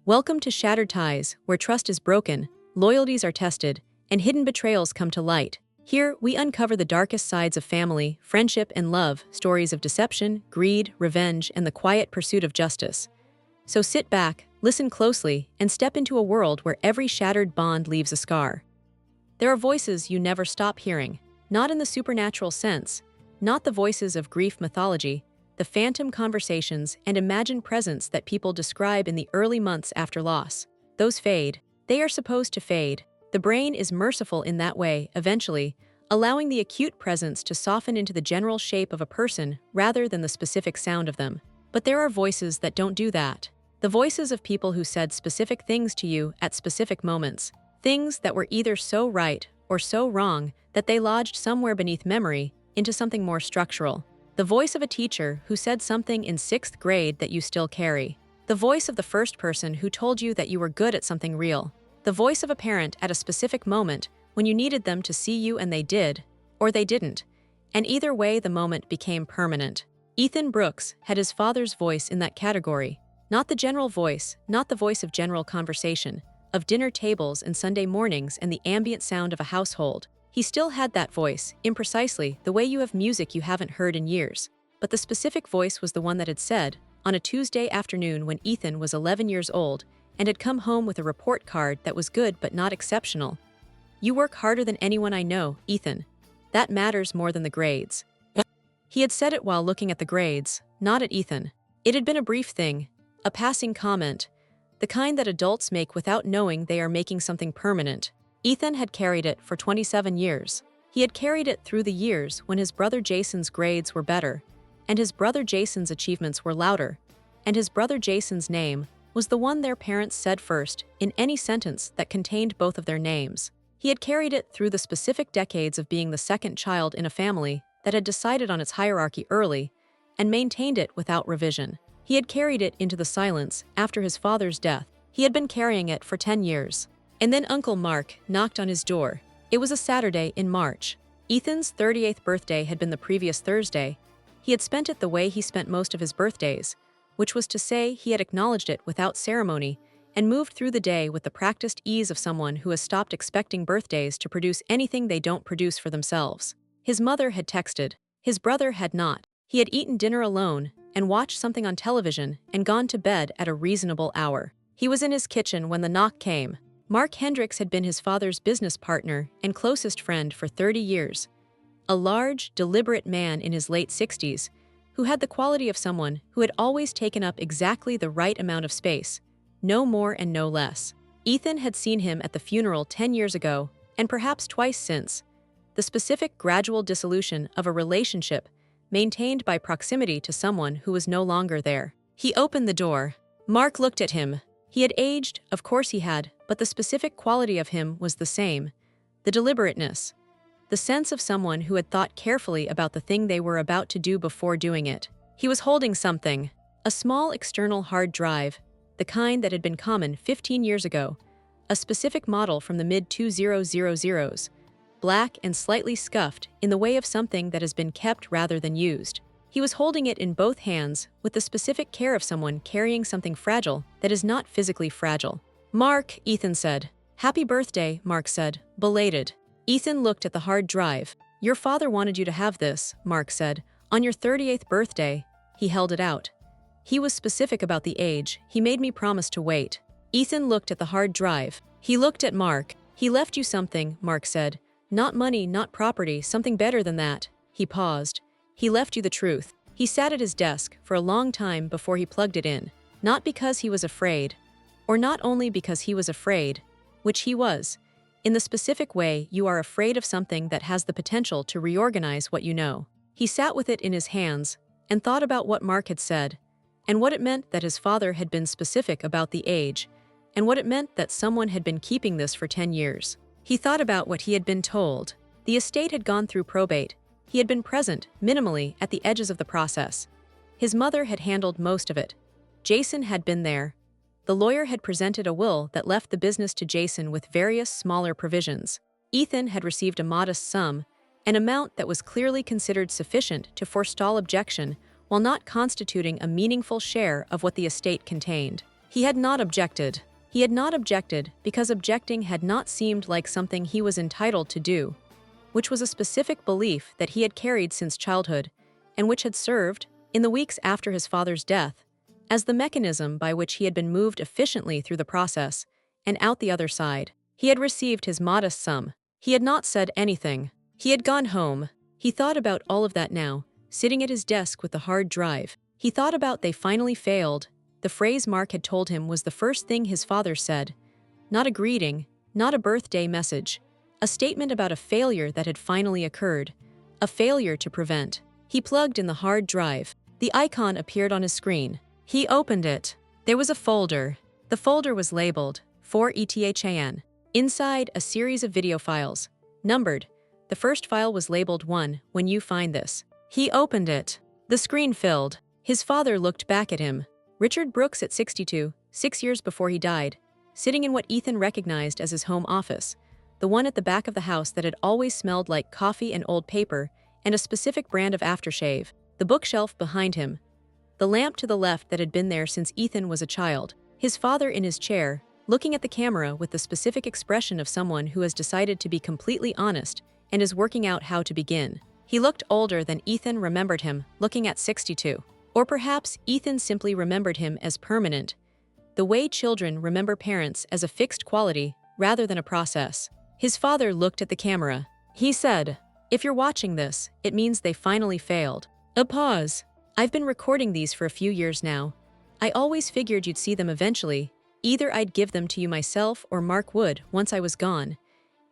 Welcome to Shattered Ties, where trust is broken, loyalties are tested, and hidden betrayals come to light. Here, we uncover the darkest sides of family, friendship, and love, stories of deception, greed, revenge, and the quiet pursuit of justice. So sit back, listen closely, and step into a world where every shattered bond leaves a scar. There are voices you never stop hearing, not in the supernatural sense, not the voices of grief mythology, the phantom conversations and imagined presence that people describe in the early months after loss. Those fade. They are supposed to fade. The brain is merciful in that way, eventually, allowing the acute presence to soften into the general shape of a person rather than the specific sound of them. But there are voices that don't do that. The voices of people who said specific things to you at specific moments. Things that were either so right or so wrong that they lodged somewhere beneath memory into something more structural. The voice of a teacher who said something in 6th grade that you still carry. The voice of the first person who told you that you were good at something real. The voice of a parent at a specific moment when you needed them to see you and they did, or they didn't. And either way, the moment became permanent. Ethan Brooks had his father's voice in that category. Not the general voice, not the voice of general conversation, of dinner tables and Sunday mornings and the ambient sound of a household. He still had that voice, imprecisely, the way you have music you haven't heard in years. But the specific voice was the one that had said, on a Tuesday afternoon when Ethan was 11 years old and had come home with a report card that was good but not exceptional. "You work harder than anyone I know, Ethan. That matters more than the grades." He had said it while looking at the grades, not at Ethan. It had been a brief thing, a passing comment, the kind that adults make without knowing they are making something permanent. Ethan had carried it for 27 years. He had carried it through the years when his brother Jason's grades were better, and his brother Jason's achievements were louder, and his brother Jason's name was the one their parents said first in any sentence that contained both of their names. He had carried it through the specific decades of being the second child in a family that had decided on its hierarchy early and maintained it without revision. He had carried it into the silence after his father's death. He had been carrying it for 10 years. And then Uncle Mark knocked on his door. It was a Saturday in March. Ethan's 38th birthday had been the previous Thursday. He had spent it the way he spent most of his birthdays, which was to say he had acknowledged it without ceremony and moved through the day with the practiced ease of someone who has stopped expecting birthdays to produce anything they don't produce for themselves. His mother had texted. His brother had not. He had eaten dinner alone and watched something on television and gone to bed at a reasonable hour. He was in his kitchen when the knock came. Mark Hendricks had been his father's business partner and closest friend for 30 years. A large, deliberate man in his late 60s, who had the quality of someone who had always taken up exactly the right amount of space, no more and no less. Ethan had seen him at the funeral 10 years ago, and perhaps twice since. The specific gradual dissolution of a relationship maintained by proximity to someone who was no longer there. He opened the door. Mark looked at him. He had aged, of course he had, but the specific quality of him was the same. The deliberateness. The sense of someone who had thought carefully about the thing they were about to do before doing it. He was holding something. A small external hard drive, the kind that had been common 15 years ago. A specific model from the mid-2000s. Black and slightly scuffed in the way of something that has been kept rather than used. He was holding it in both hands with the specific care of someone carrying something fragile that is not physically fragile. "Mark," Ethan said. "Happy birthday," Mark said, belated. Ethan looked at the hard drive. "Your father wanted you to have this," Mark said. "On your 38th birthday." He held it out. "He was specific about the age. He made me promise to wait." Ethan looked at the hard drive. He looked at Mark. "He left you something," Mark said. "Not money, not property, something better than that." He paused. "He left you the truth." He sat at his desk for a long time before he plugged it in. Not because he was afraid, or not only because he was afraid, which he was. In the specific way you are afraid of something that has the potential to reorganize what you know. He sat with it in his hands and thought about what Mark had said, and what it meant that his father had been specific about the age, and what it meant that someone had been keeping this for 10 years. He thought about what he had been told. The estate had gone through probate. He had been present, minimally, at the edges of the process. His mother had handled most of it. Jason had been there. The lawyer had presented a will that left the business to Jason with various smaller provisions. Ethan had received a modest sum, an amount that was clearly considered sufficient to forestall objection while not constituting a meaningful share of what the estate contained. He had not objected. He had not objected because objecting had not seemed like something he was entitled to do, which was a specific belief that he had carried since childhood, and which had served, in the weeks after his father's death, as the mechanism by which he had been moved efficiently through the process and out the other side. He had received his modest sum. He had not said anything. He had gone home. He thought about all of that now, sitting at his desk with the hard drive. He thought about "they finally failed." The phrase Mark had told him was the first thing his father said. Not a greeting, not a birthday message. A statement about a failure that had finally occurred. A failure to prevent. He plugged in the hard drive. The icon appeared on his screen. He opened it. There was a folder. The folder was labeled, for ETHAN. Inside, a series of video files. Numbered. The first file was labeled 1, when you find this. He opened it. The screen filled. His father looked back at him. Richard Brooks at 62, 6 years before he died, sitting in what Ethan recognized as his home office, the one at the back of the house that had always smelled like coffee and old paper, and a specific brand of aftershave, the bookshelf behind him, the lamp to the left that had been there since Ethan was a child, his father in his chair, looking at the camera with the specific expression of someone who has decided to be completely honest and is working out how to begin. He looked older than Ethan remembered him, looking at 62. Or perhaps Ethan simply remembered him as permanent, the way children remember parents as a fixed quality rather than a process. His father looked at the camera. He said, "If you're watching this, it means they finally failed." A pause. "I've been recording these for a few years now. I always figured you'd see them eventually. Either I'd give them to you myself or Mark would once I was gone.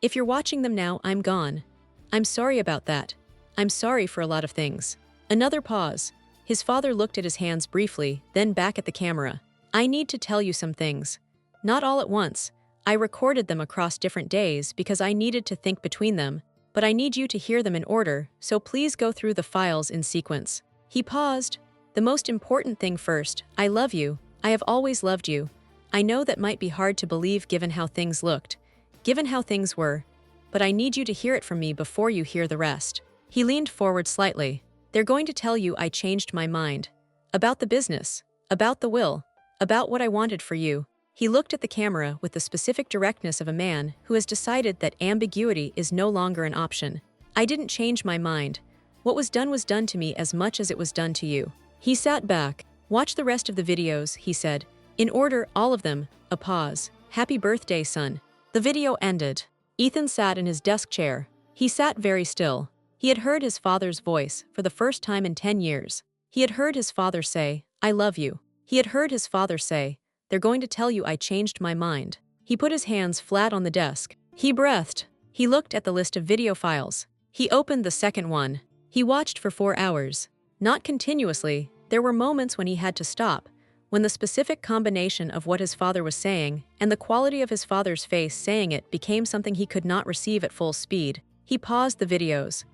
If you're watching them now, I'm gone. I'm sorry about that. I'm sorry for a lot of things." Another pause. His father looked at his hands briefly, then back at the camera. "I need to tell you some things. Not all at once. I recorded them across different days because I needed to think between them, but I need you to hear them in order, so please go through the files in sequence." He paused. "The most important thing first, I love you. I have always loved you. I know that might be hard to believe given how things looked, given how things were, but I need you to hear it from me before you hear the rest." He leaned forward slightly. "They're going to tell you I changed my mind. About the business, about the will, about what I wanted for you." He looked at the camera with the specific directness of a man who has decided that ambiguity is no longer an option. "I didn't change my mind. What was done to me as much as it was done to you." He sat back. "Watch the rest of the videos," he said. "In order, all of them." A pause. "Happy birthday, son." The video ended. Ethan sat in his desk chair. He sat very still. He had heard his father's voice for the first time in 10 years. He had heard his father say, "I love you." He had heard his father say, "They're going to tell you I changed my mind." He put his hands flat on the desk. He breathed. He looked at the list of video files. He opened the second one. He watched for 4 hours. Not continuously. There were moments when he had to stop, when the specific combination of what his father was saying and the quality of his father's face saying it became something he could not receive at full speed. He paused the videos.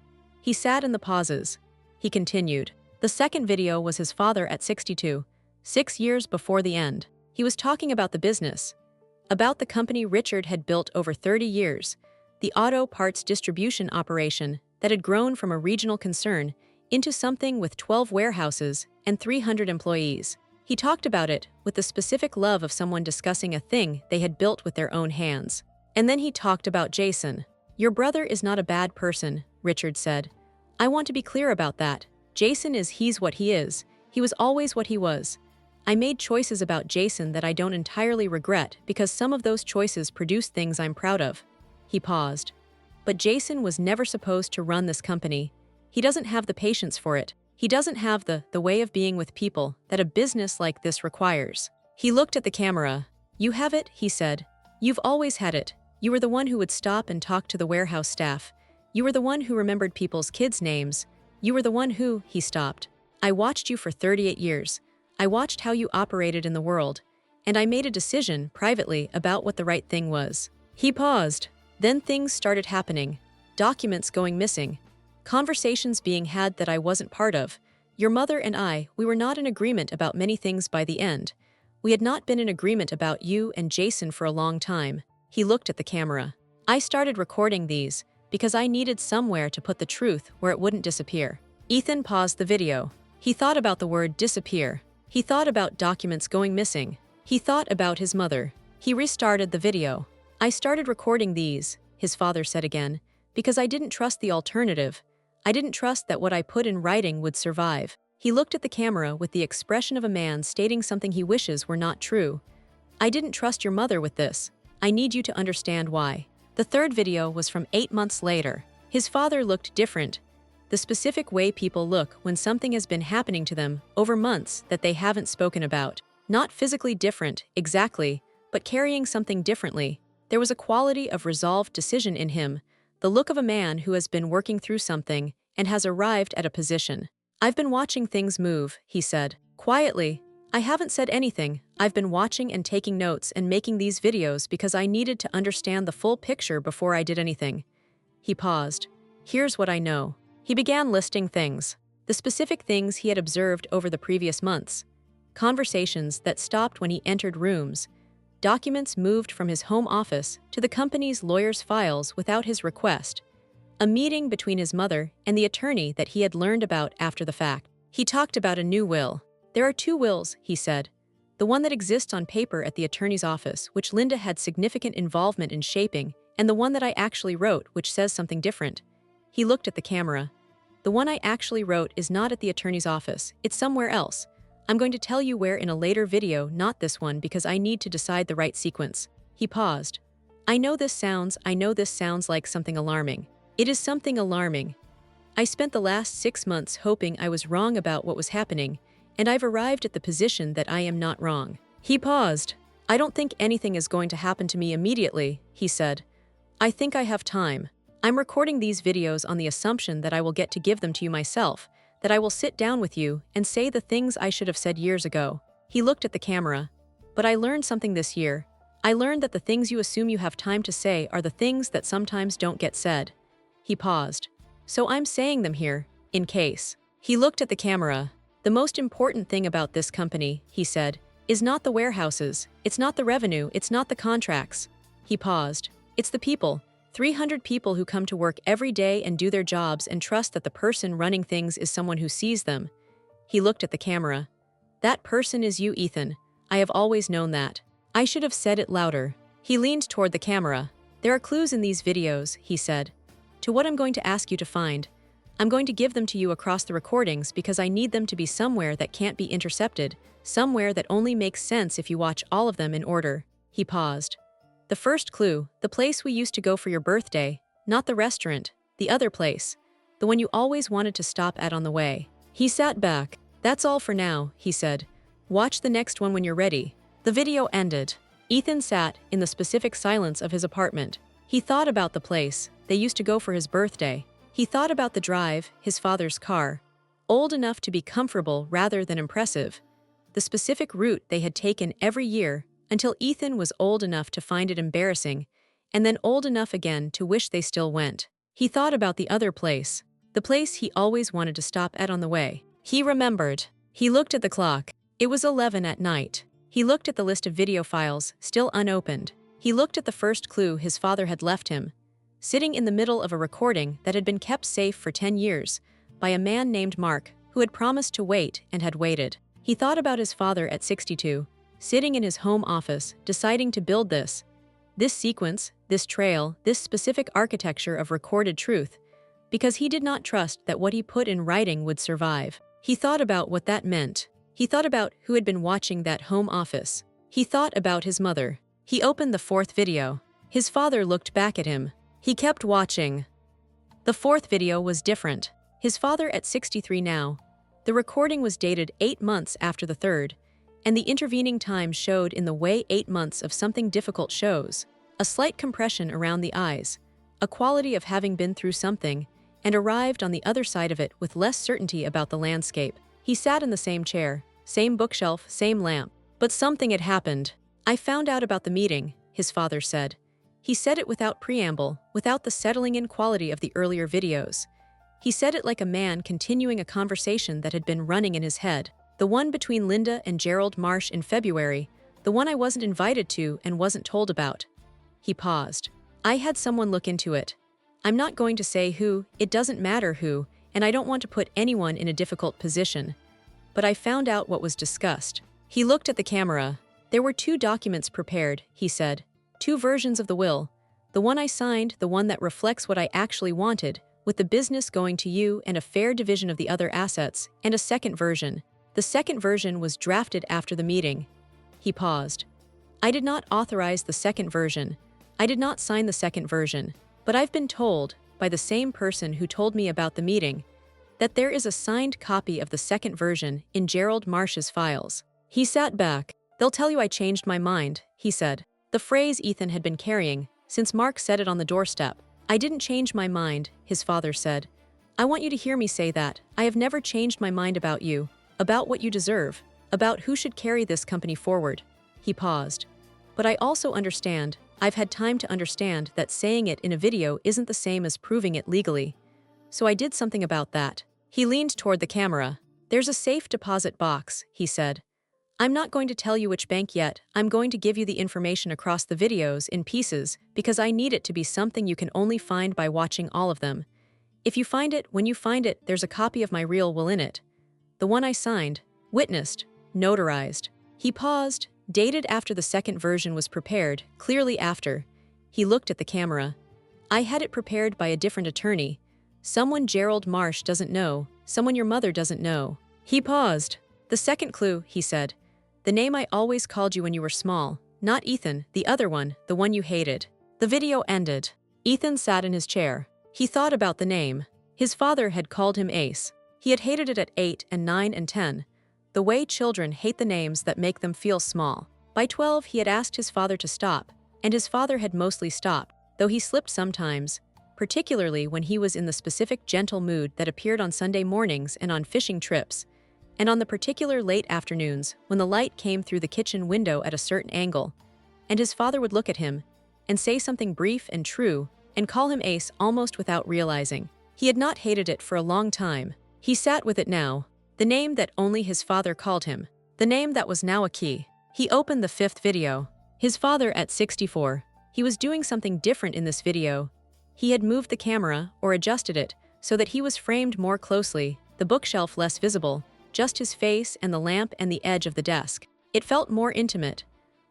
He sat in the pauses. He continued. The second video was his father at 62, 6 years before the end. He was talking about the business, about the company Richard had built over 30 years, the auto parts distribution operation that had grown from a regional concern into something with 12 warehouses and 300 employees. He talked about it with the specific love of someone discussing a thing they had built with their own hands. And then he talked about Jason. "Your brother is not a bad person," Richard said. "I want to be clear about that. Jason he's what he is. He was always what he was. I made choices about Jason that I don't entirely regret because some of those choices produced things I'm proud of." He paused. "But Jason was never supposed to run this company. He doesn't have the patience for it. He doesn't have the way of being with people that a business like this requires." He looked at the camera. "You have it," he said. "You've always had it. You were the one who would stop and talk to the warehouse staff. You were the one who remembered people's kids' names. You were the one who," he stopped. "I watched you for 38 years. I watched how you operated in the world, and I made a decision privately about what the right thing was." He paused. Then things started happening. Documents going missing. Conversations being had that I wasn't part of. Your mother and I, we were not in agreement about many things by the end. We had not been in agreement about you and Jason for a long time. He looked at the camera. "I started recording these because I needed somewhere to put the truth where it wouldn't disappear." Ethan paused the video. He thought about the word disappear. He thought about documents going missing. He thought about his mother. He restarted the video. I started recording these, his father said again, because I didn't trust the alternative. I didn't trust that what I put in writing would survive. He looked at the camera with the expression of a man stating something he wishes were not true. I didn't trust your mother with this. I need you to understand why. The third video was from 8 months later. His father looked different. The specific way people look when something has been happening to them over months that they haven't spoken about. Not physically different, exactly, but carrying something differently. There was a quality of resolved decision in him, the look of a man who has been working through something and has arrived at a position. I've been watching things move, he said. Quietly. I haven't said anything. I've been watching and taking notes and making these videos because I needed to understand the full picture before I did anything. He paused. Here's what I know. He began listing things. The specific things he had observed over the previous months. Conversations that stopped when he entered rooms. Documents moved from his home office to the company's lawyer's files without his request. A meeting between his mother and the attorney that he had learned about after the fact. He talked about a new will. There are 2 wills, he said. The one that exists on paper at the attorney's office, which Linda had significant involvement in shaping, and the one that I actually wrote, which says something different. He looked at the camera. The one I actually wrote is not at the attorney's office. It's somewhere else. I'm going to tell you where in a later video, not this one, because I need to decide the right sequence. He paused. I know this sounds like something alarming. It is something alarming. I spent the last 6 months hoping I was wrong about what was happening, and I've arrived at the position that I am not wrong. He paused. I don't think anything is going to happen to me immediately, he said. I think I have time. I'm recording these videos on the assumption that I will get to give them to you myself, that I will sit down with you and say the things I should have said years ago. He looked at the camera. But I learned something this year. I learned that the things you assume you have time to say are the things that sometimes don't get said. He paused. So I'm saying them here, in case. He looked at the camera. The most important thing about this company, he said, is not the warehouses, it's not the revenue, it's not the contracts. He paused. It's the people. 300 people who come to work every day and do their jobs and trust that the person running things is someone who sees them. He looked at the camera. That person is you, Ethan. I have always known that. I should have said it louder. He leaned toward the camera. There are clues in these videos, he said, to what I'm going to ask you to find. I'm going to give them to you across the recordings because I need them to be somewhere that can't be intercepted, somewhere that only makes sense if you watch all of them in order. He paused. The first clue, the place we used to go for your birthday, not the restaurant, the other place, the one you always wanted to stop at on the way. He sat back. That's all for now, he said. Watch the next one when you're ready. The video ended. Ethan sat in the specific silence of his apartment. He thought about the place they used to go for his birthday. He thought about the drive, his father's car, old enough to be comfortable rather than impressive, the specific route they had taken every year until Ethan was old enough to find it embarrassing, and then old enough again to wish they still went. He thought about the other place, the place he always wanted to stop at on the way. He remembered. He looked at the clock. It was 11 at night. He looked at the list of video files, still unopened. He looked at the first clue his father had left him, sitting in the middle of a recording that had been kept safe for 10 years by a man named Mark, who had promised to wait and had waited. He thought about his father at 62, sitting in his home office, deciding to build this sequence, this trail, this specific architecture of recorded truth, because he did not trust that what he put in writing would survive. He thought about what that meant. He thought about who had been watching that home office. He thought about his mother. He opened the 4th video. His father looked back at him. He kept watching. The 4th video was different. His father at 63 now. The recording was dated 8 months after the 3rd, and the intervening time showed in the way 8 months of something difficult shows. A slight compression around the eyes, a quality of having been through something, and arrived on the other side of it with less certainty about the landscape. He sat in the same chair, same bookshelf, same lamp. But something had happened. I found out about the meeting, his father said. He said it without preamble, without the settling-in quality of the earlier videos. He said it like a man continuing a conversation that had been running in his head. The one between Linda and Gerald Marsh in February, the one I wasn't invited to and wasn't told about. He paused. I had someone look into it. I'm not going to say who, it doesn't matter who, and I don't want to put anyone in a difficult position. But I found out what was discussed. He looked at the camera. There were 2 documents prepared, he said. 2 versions of the will. The one I signed, the one that reflects what I actually wanted, with the business going to you and a fair division of the other assets, and a second version. The second version was drafted after the meeting. He paused. I did not authorize the second version. I did not sign the second version. But I've been told, by the same person who told me about the meeting, that there is a signed copy of the second version in Gerald Marsh's files. He sat back. They'll tell you I changed my mind, he said. The phrase Ethan had been carrying, since Mark said it on the doorstep. I didn't change my mind, his father said. I want you to hear me say that. I have never changed my mind about you, about what you deserve, about who should carry this company forward. He paused. But I also understand, I've had time to understand that saying it in a video isn't the same as proving it legally. So I did something about that. He leaned toward the camera. There's a safe deposit box, he said. I'm not going to tell you which bank yet. I'm going to give you the information across the videos in pieces because I need it to be something you can only find by watching all of them. If you find it, when you find it, there's a copy of my real will in it. The one I signed, witnessed, notarized. He paused, dated after the second version was prepared, clearly after. He looked at the camera. I had it prepared by a different attorney. Someone Gerald Marsh doesn't know, someone your mother doesn't know. He paused. The second clue, he said. The name I always called you when you were small. Not Ethan, the other one, the one you hated. The video ended. Ethan sat in his chair. He thought about the name. His father had called him Ace. He had hated it at 8 and 9 and 10. The way children hate the names that make them feel small. By 12, he had asked his father to stop, and his father had mostly stopped, though he slipped sometimes, particularly when he was in the specific gentle mood that appeared on Sunday mornings and on fishing trips, and on the particular late afternoons when the light came through the kitchen window at a certain angle, and his father would look at him and say something brief and true and call him Ace almost without realizing. He had not hated it for a long time. He sat with it now, the name that only his father called him, the name that was now a key. He opened the 5th video. His father at 64. He was doing something different in this video. He had moved the camera or adjusted it so that he was framed more closely, the bookshelf less visible, just his face and the lamp and the edge of the desk. It felt more intimate,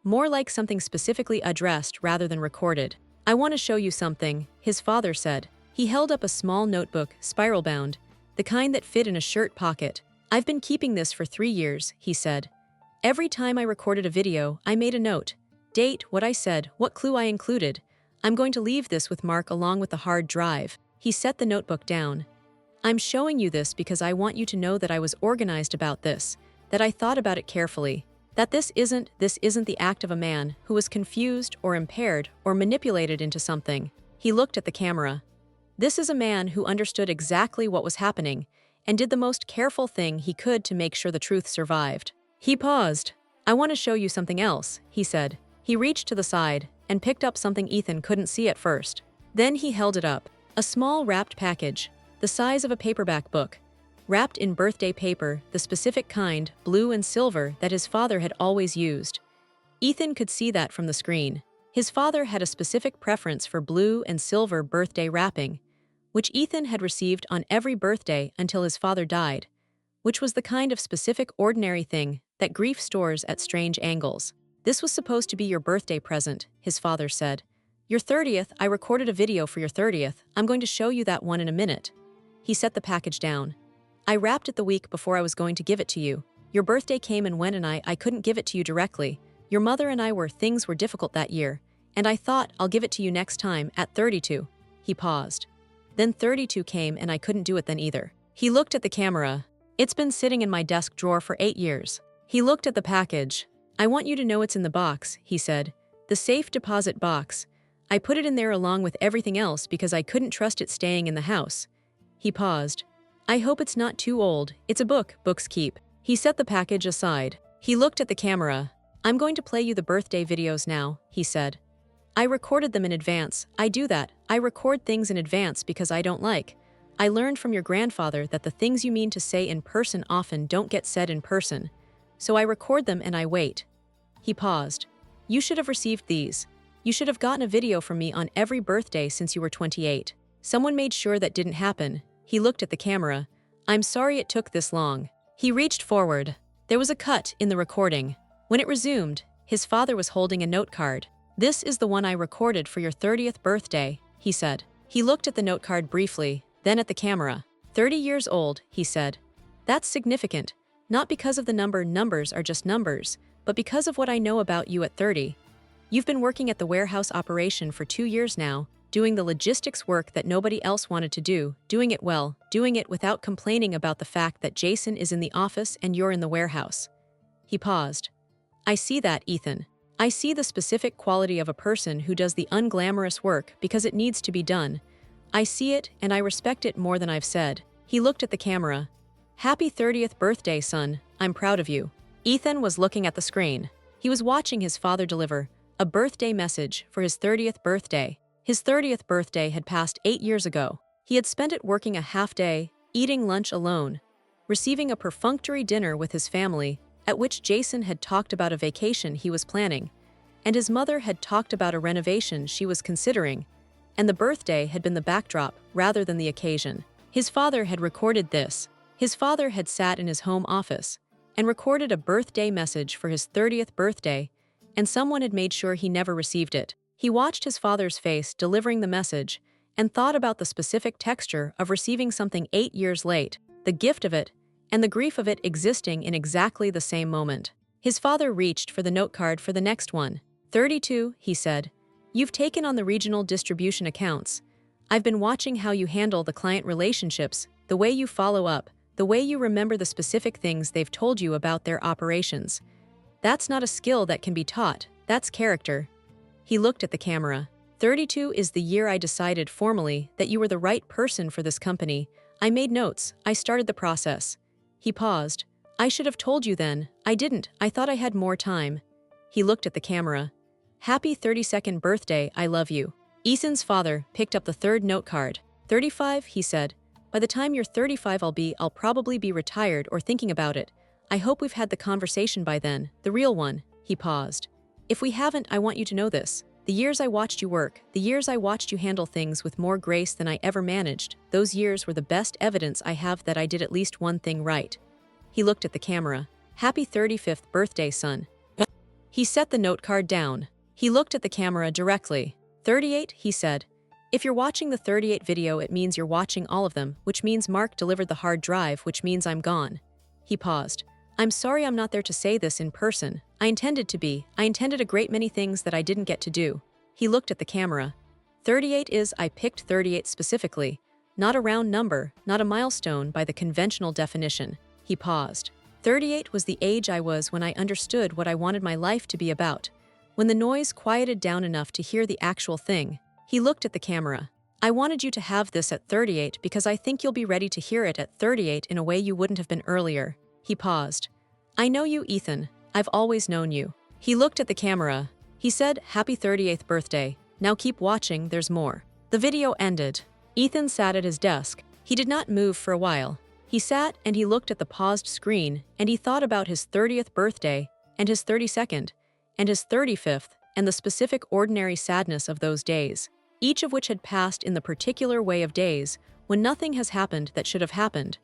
more like something specifically addressed rather than recorded. I want to show you something, his father said. He held up a small notebook, spiral-bound, the kind that fit in a shirt pocket. I've been keeping this for 3 years, he said. Every time I recorded a video, I made a note. Date, what I said, what clue I included. I'm going to leave this with Mark along with the hard drive. He set the notebook down. I'm showing you this because I want you to know that I was organized about this, that I thought about it carefully, that this isn't the act of a man who was confused or impaired or manipulated into something. He looked at the camera. This is a man who understood exactly what was happening and did the most careful thing he could to make sure the truth survived. He paused. I want to show you something else, he said. He reached to the side and picked up something Ethan couldn't see at first. Then he held it up. A small wrapped package, the size of a paperback book, wrapped in birthday paper, the specific kind, blue and silver, that his father had always used. Ethan could see that from the screen. His father had a specific preference for blue and silver birthday wrapping, which Ethan had received on every birthday until his father died, which was the kind of specific ordinary thing that grief stores at strange angles. This was supposed to be your birthday present, his father said. Your 30th, I recorded a video for your 30th. I'm going to show you that one in a minute. He set the package down. I wrapped it the week before I was going to give it to you. Your birthday came and went and I couldn't give it to you directly. Your mother and things were difficult that year, and I thought I'll give it to you next time at 32. He paused. Then 32 came and I couldn't do it then either. He looked at the camera. It's been sitting in my desk drawer for 8 years. He looked at the package. I want you to know it's in the box, he said. The safe deposit box. I put it in there along with everything else because I couldn't trust it staying in the house. He paused. I hope it's not too old. It's a book, books keep. He set the package aside. He looked at the camera. I'm going to play you the birthday videos now, he said. I recorded them in advance. I do that. I record things in advance because I don't like. I learned from your grandfather that the things you mean to say in person often don't get said in person. So I record them and I wait. He paused. You should have received these. You should have gotten a video from me on every birthday since you were 28. Someone made sure that didn't happen. He looked at the camera. I'm sorry it took this long. He reached forward. There was a cut in the recording. When it resumed, His father was holding a note card. "This is the one I recorded for your 30th birthday," he said. He looked at the note card briefly, then at the camera. 30 years old, he said. "That's significant, not because of the numbers are just numbers, but because of what I know about you at 30. You've been working at the warehouse operation for 2 years now, doing the logistics work that nobody else wanted to do, doing it well, doing it without complaining about the fact that Jason is in the office and you're in the warehouse." He paused. "I see that, Ethan. I see the specific quality of a person who does the unglamorous work because it needs to be done. I see it, and I respect it more than I've said." He looked at the camera. "Happy 30th birthday, son. I'm proud of you." Ethan was looking at the screen. He was watching his father deliver a birthday message for his 30th birthday. His 30th birthday had passed 8 years ago. He had spent it working a half day, eating lunch alone, receiving a perfunctory dinner with his family, at which Jason had talked about a vacation he was planning, and his mother had talked about a renovation she was considering, and the birthday had been the backdrop rather than the occasion. His father had recorded this. His father had sat in his home office and recorded a birthday message for his 30th birthday, and someone had made sure he never received it. He watched his father's face delivering the message and thought about the specific texture of receiving something 8 years late, the gift of it, and the grief of it existing in exactly the same moment. His father reached for the note card for the next one. 32, he said. "You've taken on the regional distribution accounts. I've been watching how you handle the client relationships, the way you follow up, the way you remember the specific things they've told you about their operations. That's not a skill that can be taught, that's character." He looked at the camera. 32 is the year I decided formally that you were the right person for this company. I made notes, I started the process. He paused. "I should have told you then. I didn't. I thought I had more time." He looked at the camera. "Happy 32nd birthday, I love you." Ethan's father picked up the third note card. 35, he said. "By the time you're 35 I'll probably be retired or thinking about it. I hope we've had the conversation by then, the real one." He paused. "If we haven't, I want you to know this. The years I watched you work, the years I watched you handle things with more grace than I ever managed, those years were the best evidence I have that I did at least one thing right." He looked at the camera. "Happy 35th birthday, son." He set the note card down. He looked at the camera directly. 38, he said. "If you're watching the 38 video, it means you're watching all of them, which means Mark delivered the hard drive, which means I'm gone." He paused. "I'm sorry I'm not there to say this in person. I intended to be. I intended a great many things that I didn't get to do." He looked at the camera. 38 is, I picked 38 specifically. Not a round number, not a milestone by the conventional definition. He paused. 38 was the age I was when I understood what I wanted my life to be about. When the noise quieted down enough to hear the actual thing. He looked at the camera. "I wanted you to have this at 38 because I think you'll be ready to hear it at 38 in a way you wouldn't have been earlier." He paused. "I know you, Ethan. I've always known you." He looked at the camera. He said, "Happy 38th birthday. Now keep watching, there's more." The video ended. Ethan sat at his desk. He did not move for a while. He sat and he looked at the paused screen and he thought about his 30th birthday and his 32nd and his 35th and the specific ordinary sadness of those days, each of which had passed in the particular way of days when nothing has happened that should have happened,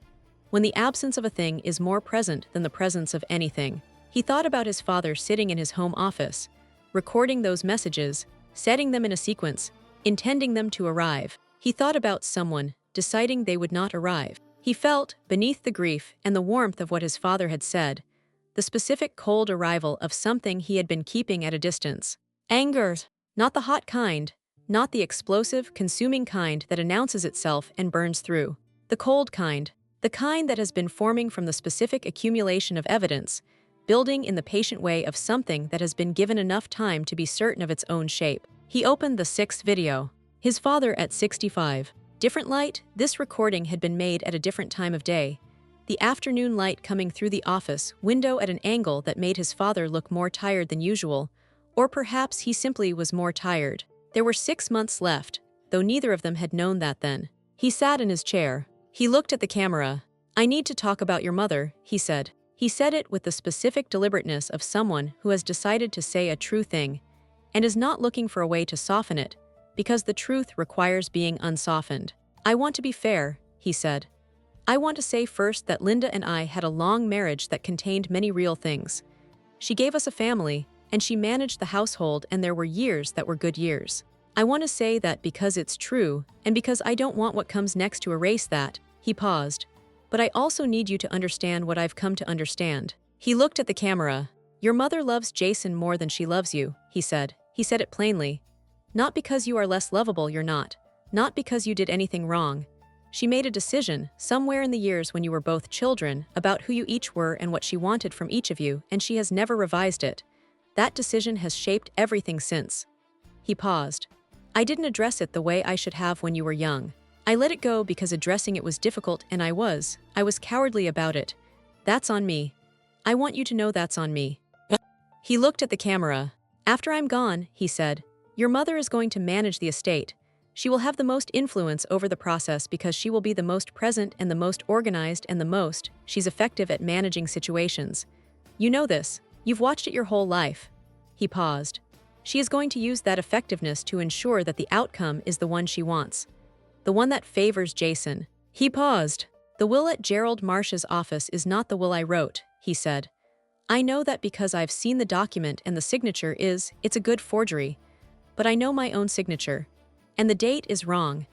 when the absence of a thing is more present than the presence of anything. He thought about his father sitting in his home office, recording those messages, setting them in a sequence, intending them to arrive. He thought about someone deciding they would not arrive. He felt, beneath the grief and the warmth of what his father had said, the specific cold arrival of something he had been keeping at a distance. Anger, not the hot kind, not the explosive, consuming kind that announces itself and burns through. The cold kind, the kind that has been forming from the specific accumulation of evidence, building in the patient way of something that has been given enough time to be certain of its own shape. He opened the 6th video. His father at 65. Different light, this recording had been made at a different time of day. The afternoon light coming through the office window at an angle that made his father look more tired than usual, or perhaps he simply was more tired. There were 6 months left, though neither of them had known that then. He sat in his chair. He looked at the camera. "I need to talk about your mother," he said. He said it with the specific deliberateness of someone who has decided to say a true thing and is not looking for a way to soften it, because the truth requires being unsoftened. "I want to be fair," he said. "I want to say first that Linda and I had a long marriage that contained many real things. She gave us a family, and she managed the household, and there were years that were good years. I want to say that because it's true, and because I don't want what comes next to erase that." He paused. "But I also need you to understand what I've come to understand." He looked at the camera. "Your mother loves Jason more than she loves you," he said. He said it plainly. "Not because you are less lovable, you're not. Not because you did anything wrong. She made a decision, somewhere in the years when you were both children, about who you each were and what she wanted from each of you, and she has never revised it. That decision has shaped everything since." He paused. "I didn't address it the way I should have when you were young. I let it go because addressing it was difficult, and I was cowardly about it. That's on me. I want you to know that's on me." He looked at the camera. "After I'm gone," he said, "your mother is going to manage the estate. She will have the most influence over the process because she will be the most present and the most organized and she's effective at managing situations. You know this. You've watched it your whole life." He paused. "She is going to use that effectiveness to ensure that the outcome is the one she wants. The one that favors Jason." He paused. "The will at Gerald Marsh's office is not the will I wrote," he said. "I know that because I've seen the document, and the signature it's a good forgery. But I know my own signature. And the date is wrong.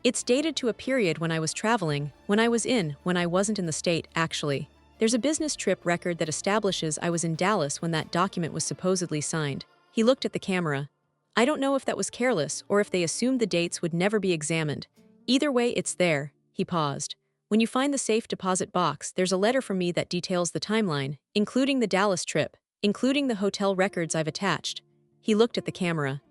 It's dated to a period when I was traveling, when I wasn't in the state, actually. There's a business trip record that establishes I was in Dallas when that document was supposedly signed." He looked at the camera. "I don't know if that was careless or if they assumed the dates would never be examined. Either way, it's there." He paused. "When you find the safe deposit box, there's a letter from me that details the timeline, including the Dallas trip, including the hotel records I've attached." He looked at the camera.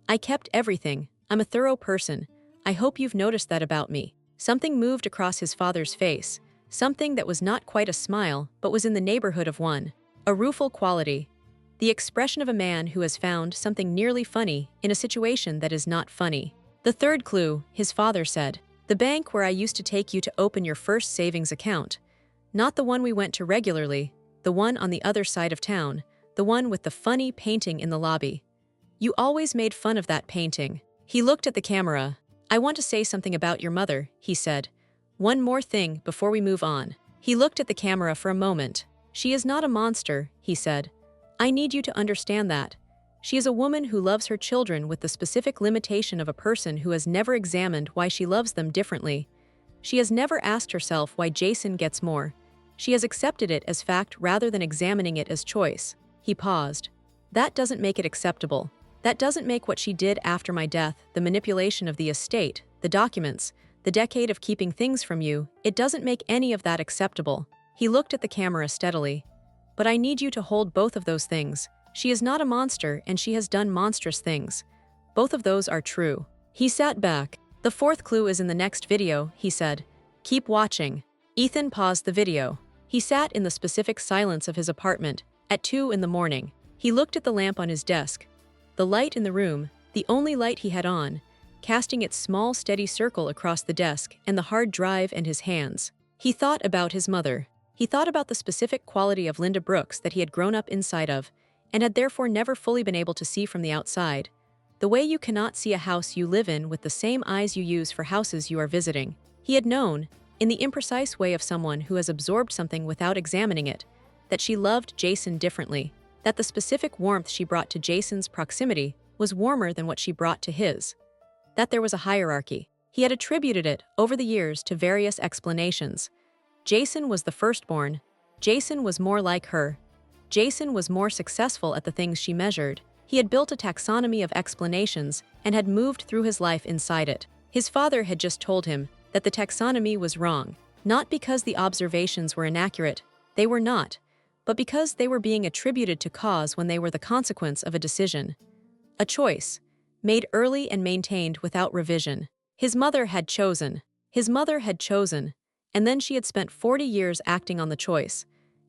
"I kept everything. I'm a thorough person. I hope you've noticed that about me." Something moved across his father's face, something that was not quite a smile, but was in the neighborhood of one. A rueful quality. The expression of a man who has found something nearly funny in a situation that is not funny. "The third clue," his father said. "The bank where I used to take you to open your first savings account. Not the one we went to regularly, the one on the other side of town, the one with the funny painting in the lobby. You always made fun of that painting." He looked at the camera. "I want to say something about your mother," he said. "One more thing before we move on." He looked at the camera for a moment. "She is not a monster," he said. "I need you to understand that. She is a woman who loves her children with the specific limitation of a person who has never examined why she loves them differently. She has never asked herself why Jason gets more. She has accepted it as fact rather than examining it as choice." He paused. "That doesn't make it acceptable. That doesn't make what she did after my death, the manipulation of the estate, the documents, the decade of keeping things from you, it doesn't make any of that acceptable." He looked at the camera steadily. "But I need you to hold both of those things. She is not a monster, and she has done monstrous things. Both of those are true." He sat back. "The fourth clue is in the next video," he said. "Keep watching." Ethan paused the video. He sat in the specific silence of his apartment, at 2 in the morning. He looked at the lamp on his desk. The light in the room, the only light he had on, casting its small steady circle across the desk and the hard drive and his hands. He thought about his mother. He thought about the specific quality of Linda Brooks that he had grown up inside of, and had therefore never fully been able to see from the outside. The way you cannot see a house you live in with the same eyes you use for houses you are visiting. He had known, in the imprecise way of someone who has absorbed something without examining it, that she loved Jason differently, that the specific warmth she brought to Jason's proximity was warmer than what she brought to his. That there was a hierarchy. He had attributed it, over the years, to various explanations. Jason was the firstborn. Jason was more like her. Jason was more successful at the things she measured. He had built a taxonomy of explanations and had moved through his life inside it. His father had just told him that the taxonomy was wrong, not because the observations were inaccurate, they were not, but because they were being attributed to cause when they were the consequence of a decision. A choice, made early and maintained without revision. His mother had chosen. His mother had chosen, and then she had spent 40 years acting on the choice,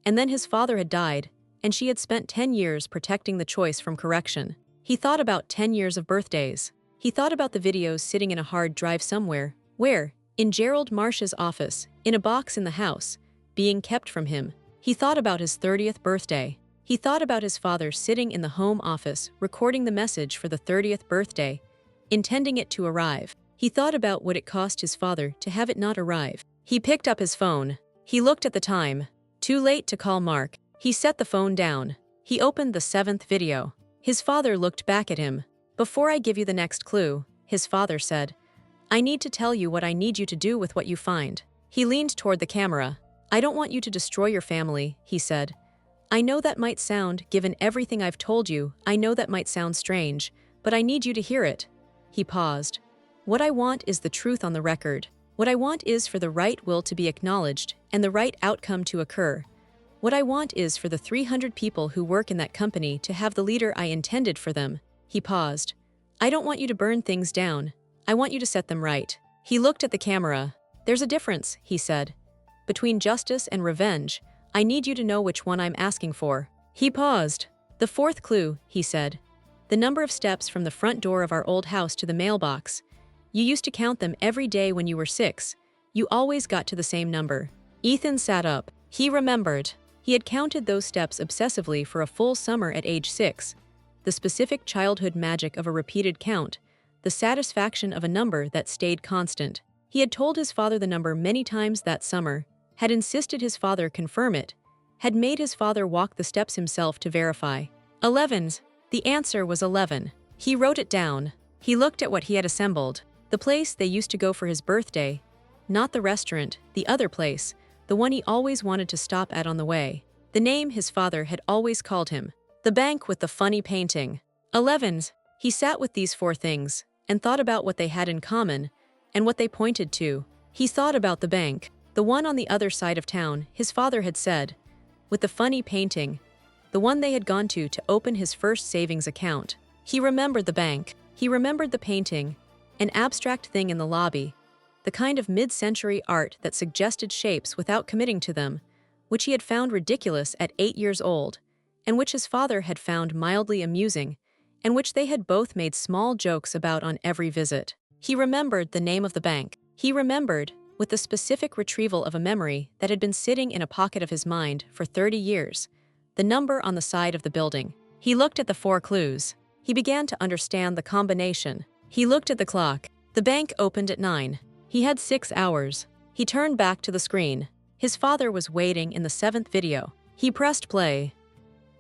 and then his father had died, and she had spent 10 years protecting the choice from correction. He thought about 10 years of birthdays. He thought about the videos sitting in a hard drive somewhere, where, in Gerald Marsh's office, in a box in the house, being kept from him. He thought about his 30th birthday. He thought about his father sitting in the home office, recording the message for the 30th birthday, intending it to arrive. He thought about what it cost his father to have it not arrive. He picked up his phone. He looked at the time. Too late to call Mark. He set the phone down. He opened the 7th video. His father looked back at him. "Before I give you the next clue," his father said, "I need to tell you what I need you to do with what you find." He leaned toward the camera. "I don't want you to destroy your family," he said. "I know that might sound, given everything I've told you, I know that might sound strange, but I need you to hear it." He paused. "What I want is the truth on the record. What I want is for the right will to be acknowledged and the right outcome to occur. What I want is for the 300 people who work in that company to have the leader I intended for them." He paused. "I don't want you to burn things down. I want you to set them right." He looked at the camera. "There's a difference," he said. "Between justice and revenge. I need you to know which one I'm asking for." He paused. "The 4th clue," he said. "The number of steps from the front door of our old house to the mailbox. You used to count them every day when you were 6. You always got to the same number." Ethan sat up. He remembered. He had counted those steps obsessively for a full summer at age 6. The specific childhood magic of a repeated count. The satisfaction of a number that stayed constant. He had told his father the number many times that summer, had insisted his father confirm it, had made his father walk the steps himself to verify. 11. The answer was 11. He wrote it down. He looked at what he had assembled. The place they used to go for his birthday. Not the restaurant, the other place, the one he always wanted to stop at on the way. The name his father had always called him. The bank with the funny painting. 11. He sat with these 4 things, and thought about what they had in common, and what they pointed to. He thought about the bank, the one on the other side of town, his father had said, with the funny painting, the one they had gone to open his first savings account. He remembered the bank. He remembered the painting, an abstract thing in the lobby, the kind of mid-century art that suggested shapes without committing to them, which he had found ridiculous at 8 years old, and which his father had found mildly amusing, and which they had both made small jokes about on every visit. He remembered the name of the bank. He remembered, with the specific retrieval of a memory that had been sitting in a pocket of his mind for 30 years, the number on the side of the building. He looked at the 4 clues. He began to understand the combination. He looked at the clock. The bank opened at 9. He had 6 hours. He turned back to the screen. His father was waiting in the 7th video. He pressed play.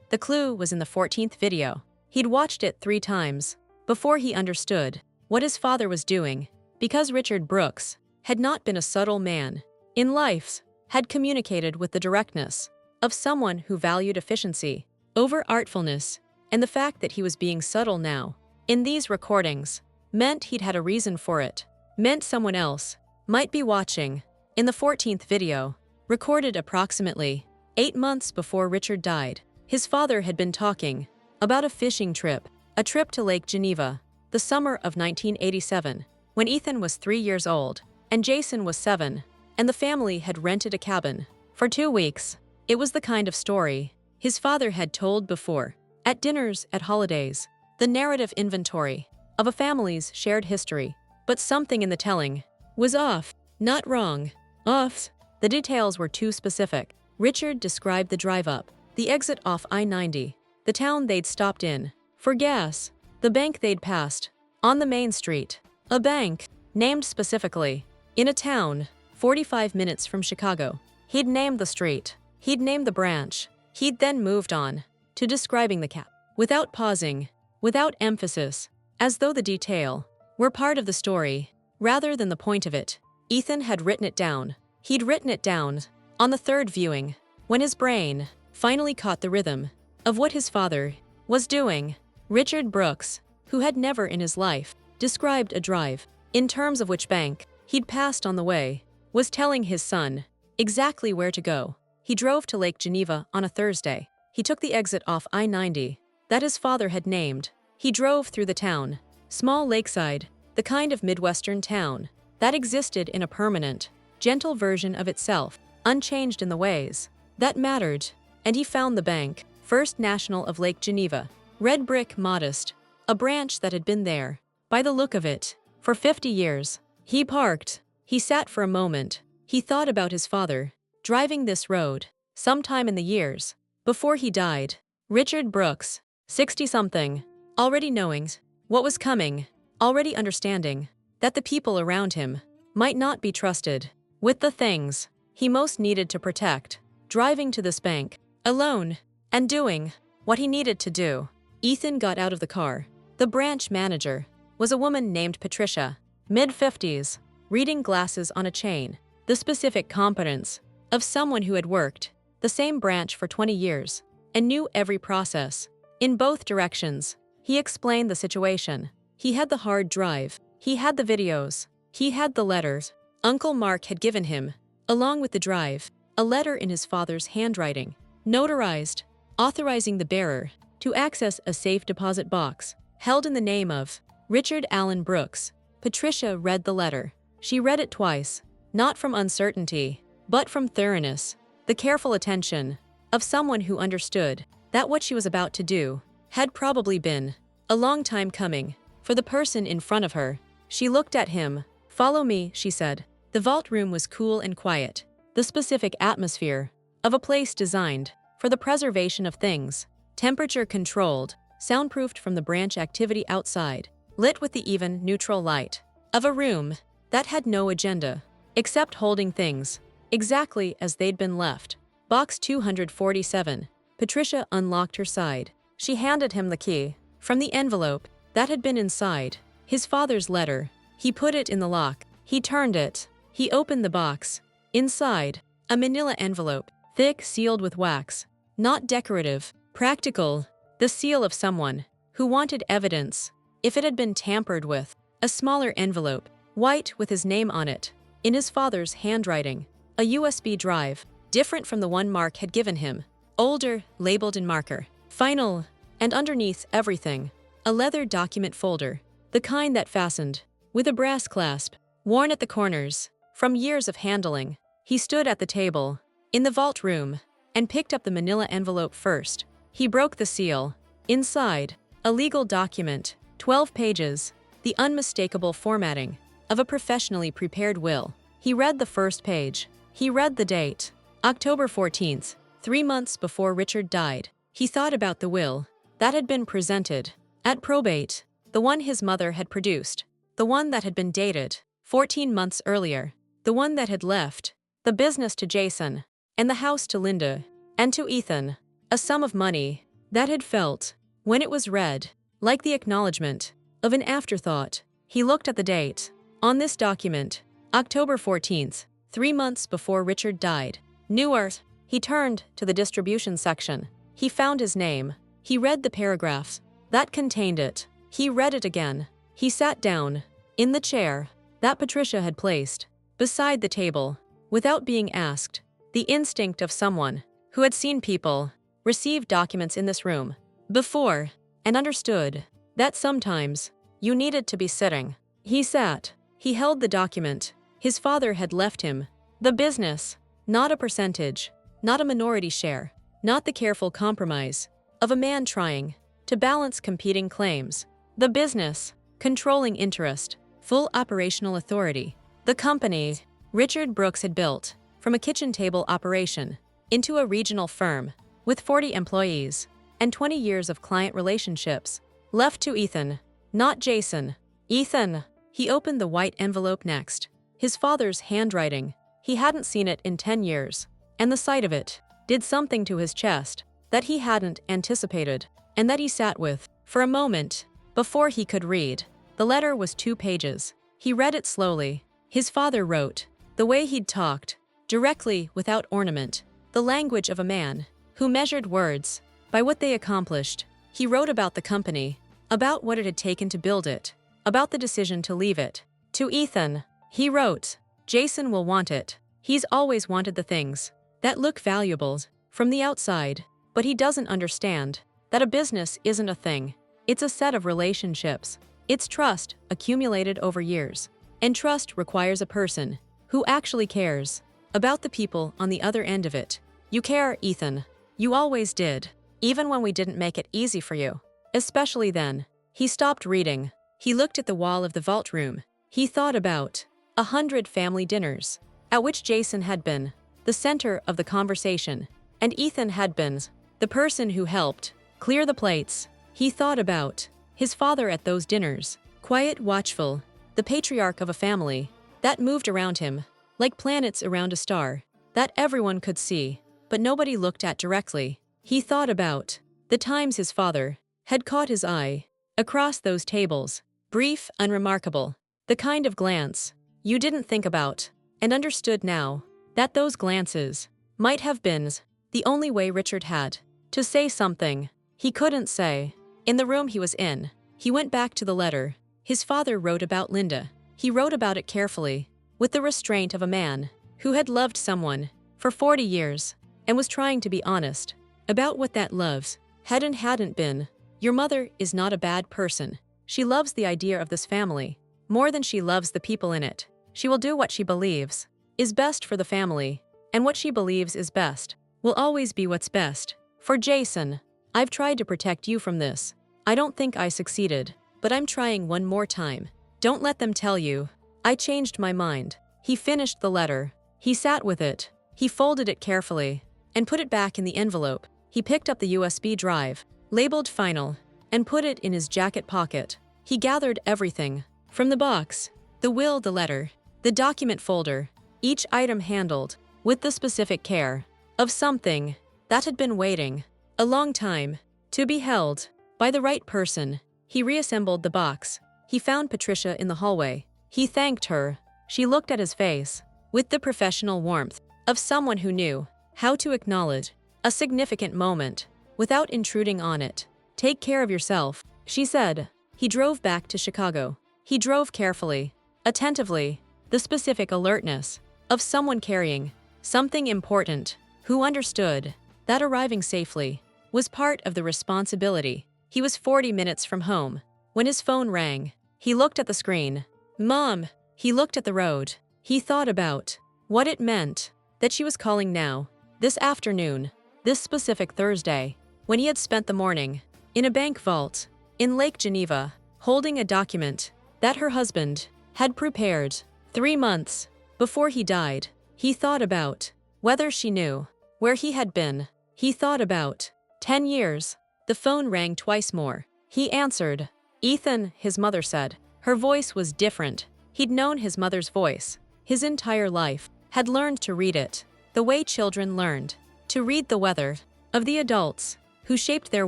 The clue was in the 14th video. He'd watched it 3 times before he understood what his father was doing, because Richard Brooks had not been a subtle man in life, had communicated with the directness of someone who valued efficiency over artfulness, and the fact that he was being subtle now in these recordings meant he'd had a reason for it, meant someone else might be watching. In the 14th video, recorded approximately 8 months before Richard died, his father had been talking about a fishing trip, a trip to Lake Geneva, the summer of 1987, when Ethan was 3 years old and Jason was 7, and the family had rented a cabin for 2 weeks. It was the kind of story his father had told before, at dinners, at holidays, the narrative inventory of a family's shared history. But something in the telling was off, not wrong, off. The details were too specific. Richard described the drive up, the exit off I-90, the town they'd stopped in for gas, the bank they'd passed on the main street, a bank named specifically in a town 45 minutes from Chicago. He'd named the street, he'd named the branch, he'd then moved on to describing the cap, without pausing, without emphasis, as though the detail were part of the story rather than the point of it. Ethan had written it down. He'd written it down on the 3rd viewing, when his brain finally caught the rhythm of what his father was doing. Richard Brooks, who had never in his life described a drive in terms of which bank he'd passed on the way, was telling his son exactly where to go. He drove to Lake Geneva on a Thursday. He took the exit off I-90 that his father had named. He drove through the town, small lakeside, the kind of Midwestern town that existed in a permanent, gentle version of itself, unchanged in the ways that mattered, and he found the bank, First National of Lake Geneva, red brick, modest, a branch that had been there, by the look of it, for 50 years. He parked. He sat for a moment. He thought about his father driving this road sometime in the years before he died. Richard Brooks, 60-something, already knowing what was coming, already understanding that the people around him might not be trusted with the things he most needed to protect, driving to this bank alone and doing what he needed to do. Ethan got out of the car. The branch manager was a woman named Patricia, mid-50s, reading glasses on a chain, the specific competence of someone who had worked the same branch for 20 years and knew every process. In both directions, he explained the situation. He had the hard drive, he had the videos, he had the letters Uncle Mark had given him, along with the drive, a letter in his father's handwriting, notarized, authorizing the bearer to access a safe deposit box held in the name of Richard Allen Brooks. Patricia read the letter. She read it twice, not from uncertainty, but from thoroughness, the careful attention of someone who understood that what she was about to do had probably been a long time coming for the person in front of her. She looked at him. "Follow me," she said. The vault room was cool and quiet, the specific atmosphere of a place designed for the preservation of things, temperature-controlled, soundproofed from the branch activity outside, lit with the even, neutral light of a room that had no agenda, except holding things exactly as they'd been left. Box 247. Patricia unlocked her side. She handed him the key. From the envelope that had been inside his father's letter, he put it in the lock. He turned it. He opened the box. Inside, a manila envelope, thick, sealed with wax. Not decorative, practical. The seal of someone who wanted evidence if it had been tampered with. A smaller envelope, white with his name on it, in his father's handwriting. A USB drive, different from the one Mark had given him. Older, labeled in marker. Final. And underneath everything, a leather document folder, the kind that fastened with a brass clasp, worn at the corners from years of handling. He stood at the table in the vault room and picked up the manila envelope first. He broke the seal. Inside, a legal document, 12 pages, the unmistakable formatting of a professionally prepared will. He read the first page. He read the date, October 14th, 3 months before Richard died. He thought about the will that had been presented at probate, the one his mother had produced, the one that had been dated 14 months earlier, the one that had left the business to Jason and the house to Linda and to Ethan, a sum of money that had felt, when it was read, like the acknowledgement of an afterthought. He looked at the date on this document, October 14th, 3 months before Richard died. Newark. He turned to the distribution section. He found his name. He read the paragraphs that contained it. He read it again. He sat down in the chair that Patricia had placed beside the table without being asked. The instinct of someone who had seen people receive documents in this room before and understood that sometimes you needed to be sitting. He sat. He held the document. His father had left him the business, not a percentage, not a minority share, not the careful compromise of a man trying to balance competing claims. The business, controlling interest, full operational authority. The company Richard Brooks had built from a kitchen table operation into a regional firm with 40 employees and 20 years of client relationships. Left to Ethan, not Jason. Ethan. He opened the white envelope next. His father's handwriting. He hadn't seen it in 10 years, and the sight of it did something to his chest that he hadn't anticipated, and that he sat with for a moment before he could read. The letter was 2 pages. He read it slowly. His father wrote, the way he'd talked, directly, without ornament, the language of a man who measured words by what they accomplished. He wrote about the company, about what it had taken to build it, about the decision to leave it. To Ethan, he wrote, Jason will want it. He's always wanted the things that look valuable from the outside, but he doesn't understand that a business isn't a thing. It's a set of relationships. It's trust accumulated over years. And trust requires a person who actually cares about the people on the other end of it. You care, Ethan. You always did, even when we didn't make it easy for you. Especially then. He stopped reading. He looked at the wall of the vault room. He thought about 100 family dinners at which Jason had been the center of the conversation, and Ethan had been the person who helped clear the plates. He thought about his father at those dinners, quiet, watchful, the patriarch of a family that moved around him like planets around a star that everyone could see, but nobody looked at directly. He thought about The times his father had caught his eye across those tables, brief, unremarkable, the kind of glance you didn't think about, and understood now that those glances might have been the only way Richard had to say something he couldn't say. In the room he was in, he went back to the letter his father wrote about Linda. He wrote about it carefully, with the restraint of a man who had loved someone for 40 years and was trying to be honest about what that love had and hadn't been. Your mother is not a bad person. She loves the idea of this family more than she loves the people in it. She will do what she believes is best for the family, and what she believes is best will always be what's best for Jason. I've tried to protect you from this. I don't think I succeeded, but I'm trying one more time. Don't let them tell you I changed my mind. He finished the letter. He sat with it. He folded it carefully and put it back in the envelope. He picked up the USB drive, labeled Final, and put it in his jacket pocket. He gathered everything from the box, the will, the letter, the document folder, each item handled with the specific care of something that had been waiting a long time to be held by the right person. He reassembled the box. He found Patricia in the hallway. He thanked her. She looked at his face with the professional warmth of someone who knew how to acknowledge a significant moment without intruding on it. Take care of yourself, she said. He drove back to Chicago. He drove carefully, attentively, the specific alertness of someone carrying something important, who understood that arriving safely was part of the responsibility. He was 40 minutes from home when his phone rang. He looked at the screen. Mom. He looked at the road. He thought about what it meant that she was calling now, this afternoon, this specific Thursday, when he had spent the morning in a bank vault in Lake Geneva, holding a document that her husband had prepared 3 months before he died. He thought about whether she knew where he had been. He thought about 10 years. The phone rang twice more. He answered. Ethan, his mother said. Her voice was different. He'd known his mother's voice his entire life, had learned to read it, the way children learned to read the weather of the adults who shaped their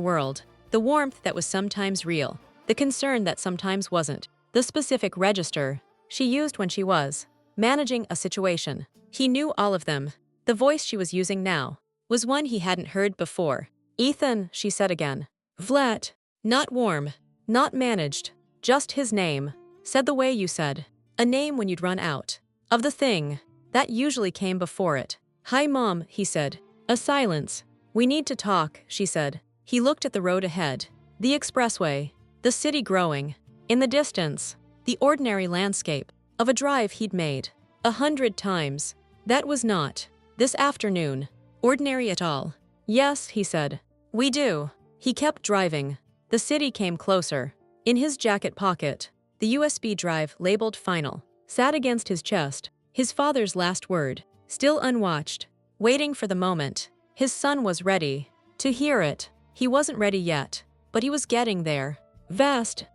world, the warmth that was sometimes real, the concern that sometimes wasn't, the specific register she used when she was managing a situation. He knew all of them. The voice she was using now was one he hadn't heard before. Ethan, she said again. Flat, not warm, not managed, just his name, said the way you said a name when you'd run out of the thing that usually came before it. Hi, Mom, he said. A silence. We need to talk, she said. He looked at the road ahead, the expressway, the city growing. In the distance, the ordinary landscape of a drive he'd made 100 times. That was not, this afternoon, ordinary at all. Yes, he said. We do. He kept driving. The city came closer. In his jacket pocket, the USB drive labeled Final sat against his chest. His father's last word, still unwatched, waiting for the moment. His son was ready to hear it. He wasn't ready yet, but he was getting there. Vast.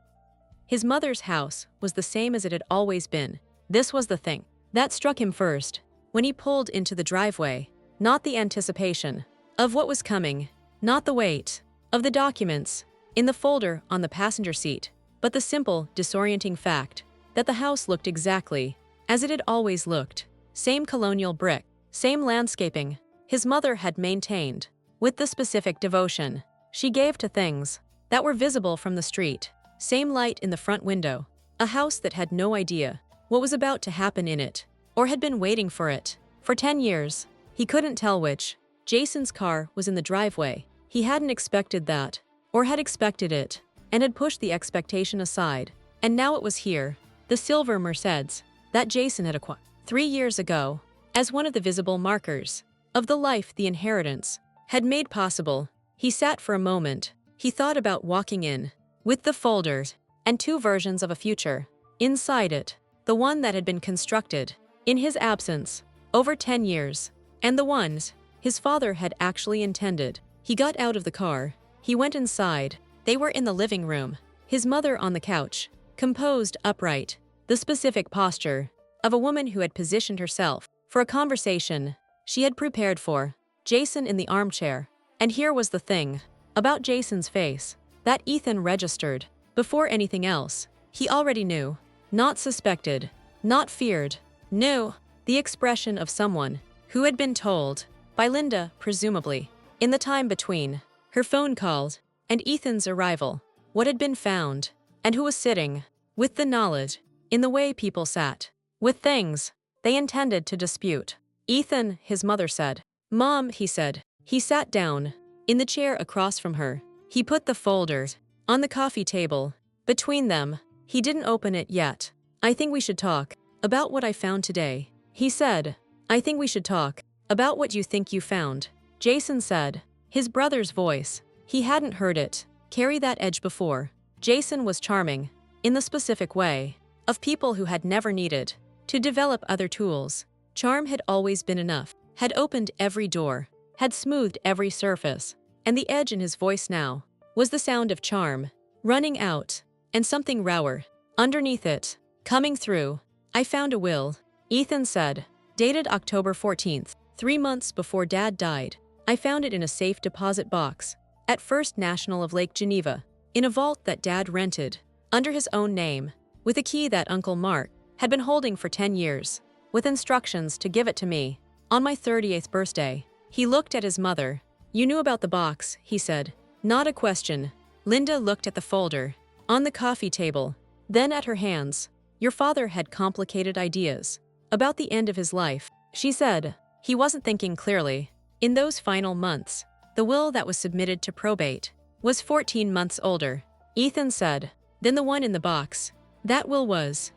His mother's house was the same as it had always been. This was the thing that struck him first when he pulled into the driveway. Not the anticipation of what was coming, not the weight of the documents in the folder on the passenger seat, but the simple, disorienting fact that the house looked exactly as it had always looked. Same colonial brick, same landscaping his mother had maintained, with the specific devotion she gave to things that were visible from the street. Same light in the front window. A house that had no idea what was about to happen in it, or had been waiting for it for 10 years. He couldn't tell which. Jason's car was in the driveway. He hadn't expected that, or had expected it, and had pushed the expectation aside. And now it was here, the silver Mercedes that Jason had acquired 3 years ago, as one of the visible markers of the life the inheritance had made possible. He sat for a moment. He thought about walking in with the folder and 2 versions of a future inside it, the one that had been constructed in his absence over 10 years, and the ones his father had actually intended. He got out of the car. He went inside. They were in the living room, his mother on the couch, composed, upright, the specific posture of a woman who had positioned herself for a conversation she had prepared for. Jason in the armchair. And here was the thing about Jason's face, that Ethan registered. Before anything else, he already knew. Not suspected, not feared, knew. The expression of someone who had been told, by Linda, presumably, in the time between her phone calls and Ethan's arrival, what had been found, and who was sitting, with the knowledge, in the way people sat, with things they intended to dispute. Ethan, his mother said. Mom, he said. He sat down, in the chair across from her. He put the folder on the coffee table, between them. He didn't open it yet. I think we should talk about what I found today, he said. I think we should talk about what you think you found, Jason said. His brother's voice, he hadn't heard it carry that edge before. Jason was charming, in the specific way of people who had never needed to develop other tools. Charm had always been enough, had opened every door, had smoothed every surface, and the edge in his voice now was the sound of charm, running out, and something rawer underneath it, coming through. I found a will, Ethan said, dated October 14th, 3 months before Dad died. I found it in a safe deposit box at First National of Lake Geneva, in a vault that Dad rented, under his own name, with a key that Uncle Mark had been holding for 10 years, with instructions to give it to me on my 38th birthday. He looked at his mother. You knew about the box, he said. Not a question. Linda looked at the folder on the coffee table, then at her hands. Your father had complicated ideas about the end of his life, she said. He wasn't thinking clearly. In those final months, the will that was submitted to probate was 14 months older, Ethan said, than the one in the box. That will was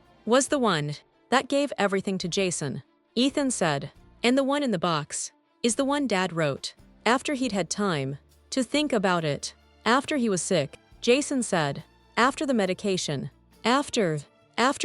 the one that gave everything to Jason, Ethan said. And the one in the box is the one Dad wrote after he'd had time to think about it. After he was sick, Jason said. After the medication. After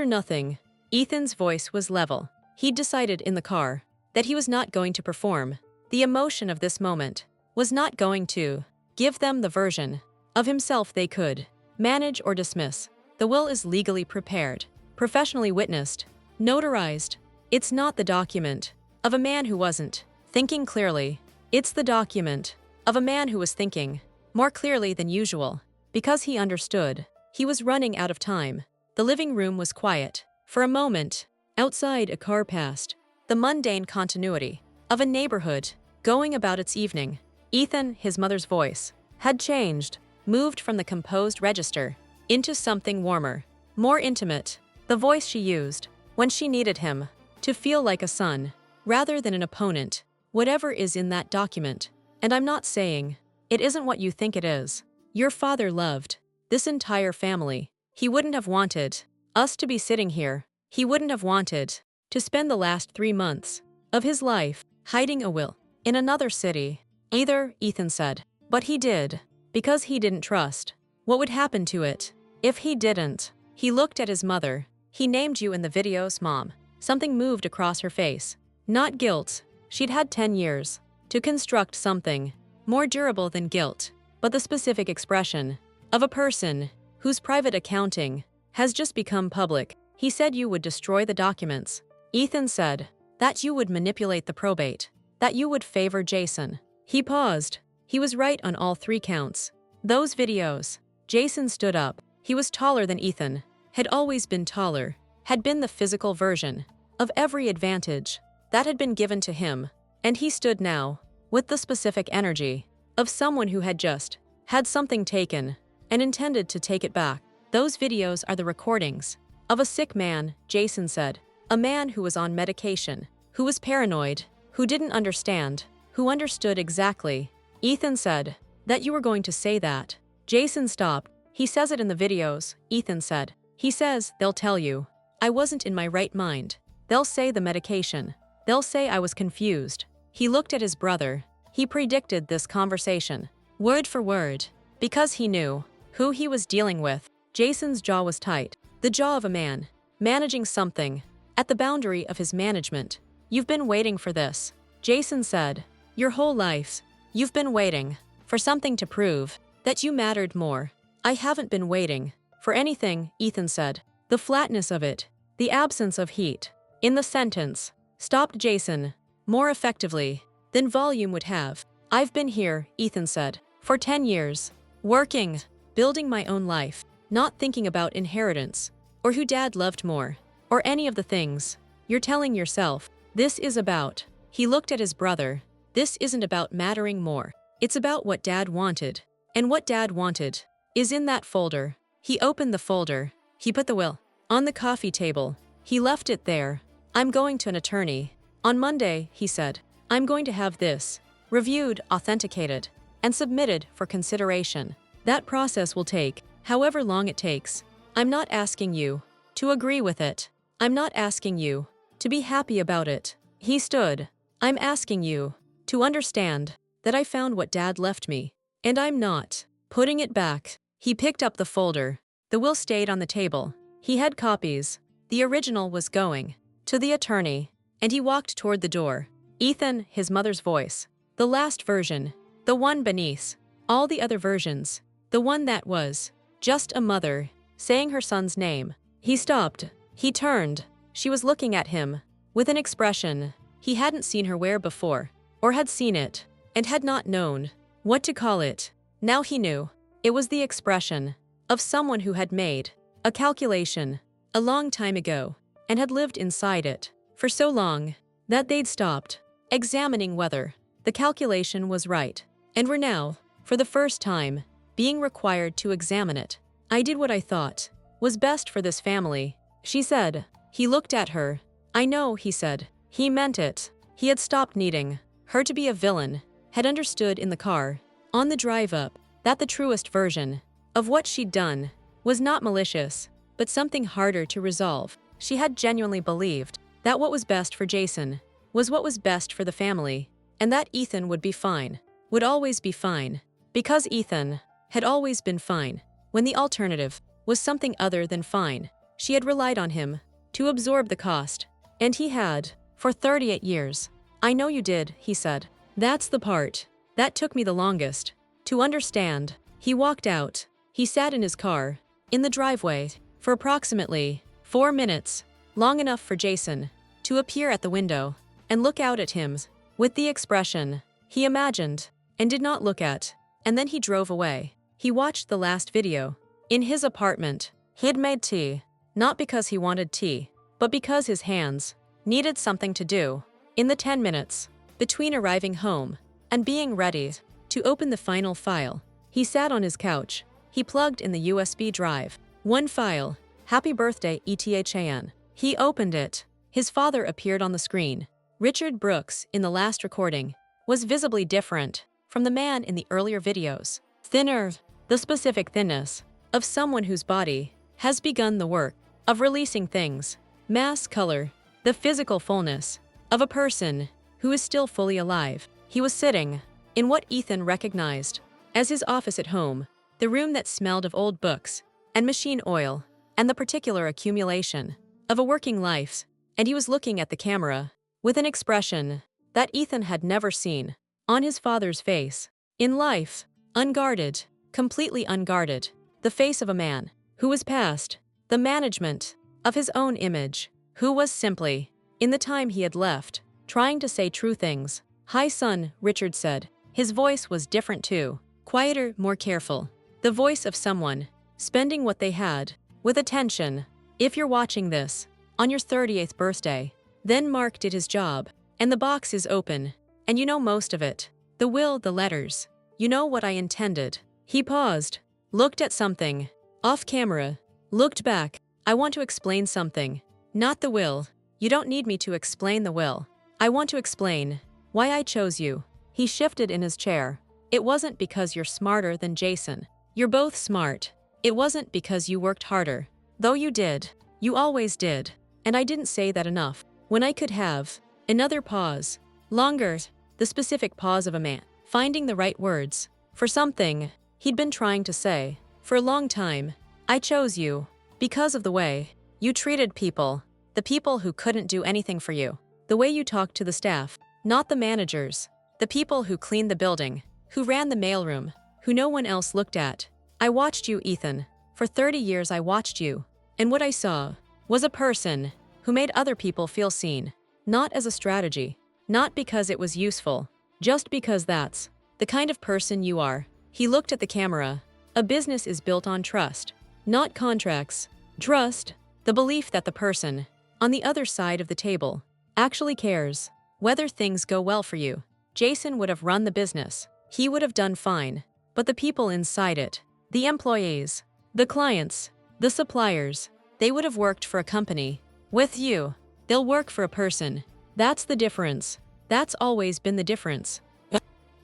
nothing. Ethan's voice was level. He'd decided in the car that he was not going to perform. The emotion of this moment was not going to give them the version of himself they could manage or dismiss. The will is legally prepared, professionally witnessed, notarized. It's not the document of a man who wasn't thinking clearly. It's the document of a man who was thinking more clearly than usual, because he understood he was running out of time. The living room was quiet. For a moment, outside a car passed, the mundane continuity of a neighborhood going about its evening. Ethan, his mother's voice, had changed, moved from the composed register into something warmer, more intimate, the voice she used when she needed him to feel like a son, rather than an opponent. Whatever is in that document, and I'm not saying it isn't what you think it is. Your father loved this entire family. He wouldn't have wanted us to be sitting here. He wouldn't have wanted to spend the last 3 months of his life hiding a will in another city either, Ethan said. But he did, because he didn't trust what would happen to it if he didn't. He looked at his mother. He named you in the videos, Mom. Something moved across her face. Not guilt. She'd had 10 years to construct something more durable than guilt, but the specific expression of a person whose private accounting has just become public. He said you would destroy the documents. Ethan said that you would manipulate the probate, that you would favor Jason. He paused. He was right on all 3 counts. Those videos. Jason stood up. He was taller than Ethan, had always been taller, had been the physical version of every advantage that had been given to him, and he stood now with the specific energy of someone who had just had something taken and intended to take it back. Those videos are the recordings of a sick man, Jason said. A man who was on medication, who was paranoid, who didn't understand, who understood exactly. Ethan said that you were going to say that. Jason stopped. He says it in the videos, Ethan said. He says, they'll tell you I wasn't in my right mind. They'll say the medication. They'll say I was confused. He looked at his brother. He predicted this conversation, word for word, because he knew who he was dealing with. Jason's jaw was tight, the jaw of a man managing something at the boundary of his management. You've been waiting for this, Jason said. Your whole life, you've been waiting for something to prove that you mattered more. I haven't been waiting for anything, Ethan said. The flatness of it, the absence of heat in the sentence, stopped Jason more effectively than volume would have. I've been here, Ethan said, For 10 years. Working. Building my own life. Not thinking about inheritance. Or who dad loved more. Or any of the things. You're telling yourself. This is about. He looked at his brother. This isn't about mattering more. It's about what dad wanted. And what dad wanted is in that folder. He opened the folder. He put the will on the coffee table. He left it there. I'm going to an attorney. On Monday, he said, I'm going to have this reviewed, authenticated, and submitted for consideration. That process will take however long it takes. I'm not asking you to agree with it. I'm not asking you to be happy about it. He stood. I'm asking you to understand that I found what dad left me, and I'm not putting it back. He picked up the folder. The will stayed on the table. He had copies. The original was going to the attorney, and he walked toward the door. Ethan, his mother's voice. The last version. The one beneath all the other versions. The one that was just a mother saying her son's name. He stopped. He turned. She was looking at him with an expression he hadn't seen her wear before, or had seen it and had not known what to call it. Now he knew. It was the expression of someone who had made a calculation a long time ago and had lived inside it for so long that they'd stopped examining whether the calculation was right and were now, for the first time, being required to examine it. I did what I thought was best for this family, she said. He looked at her. I know, he said. He meant it. He had stopped needing her to be a villain, had understood in the car, on the drive up, that the truest version of what she'd done was not malicious, but something harder to resolve. She had genuinely believed that what was best for Jason was what was best for the family, and that Ethan would be fine, would always be fine, because Ethan had always been fine. When the alternative was something other than fine, she had relied on him to absorb the cost, and he had, for 38 years. I know you did, he said. That's the part that took me the longest to understand. He walked out. He sat in his car, in the driveway, for approximately 4 minutes, long enough for Jason to appear at the window and look out at him with the expression he imagined and did not look at, and then he drove away. He watched the last video. In his apartment, he had made tea, not because he wanted tea, but because his hands needed something to do. In the 10 minutes between arriving home and being ready to open the final file, he sat on his couch. He plugged in the USB drive. One file, Happy Birthday ETHAN. He opened it. His father appeared on the screen. Richard Brooks, in the last recording, was visibly different from the man in the earlier videos. Thinner, the specific thinness of someone whose body has begun the work of releasing things. Mass color, the physical fullness of a person who is still fully alive. He was sitting in what Ethan recognized as his office at home, the room that smelled of old books and machine oil and the particular accumulation of a working life, and he was looking at the camera with an expression that Ethan had never seen on his father's face. In life, unguarded, completely unguarded, the face of a man who was past the management of his own image, who was simply, in the time he had left, trying to say true things. Hi son, Richard said. His voice was different too, quieter, more careful. The voice of someone spending what they had with attention. If you're watching this on your 38th birthday, then Mark did his job, and the box is open, and you know most of it. The will, the letters. You know what I intended. He paused, looked at something, off camera, looked back. I want to explain something. Not the will. You don't need me to explain the will. I want to explain why I chose you. He shifted in his chair. It wasn't because you're smarter than Jason. You're both smart. It wasn't because you worked harder. Though you did. You always did. And I didn't say that enough. When I could have. Another pause. Longer. The specific pause of a man finding the right words for something he'd been trying to say for a long time. I chose you because of the way you treated people. The people who couldn't do anything for you. The way you talked to the staff. Not the managers. The people who cleaned the building. Who ran the mailroom. Who no one else looked at. I watched you, Ethan. For 30 years I watched you. And what I saw was a person who made other people feel seen. Not as a strategy. Not because it was useful. Just because that's the kind of person you are. He looked at the camera. A business is built on trust, not contracts. Trust, the belief that the person on the other side of the table actually cares whether things go well for you. Jason would have run the business. He would have done fine. But the people inside it, the employees, the clients, the suppliers, they would have worked for a company. With you, they'll work for a person. That's the difference. That's always been the difference.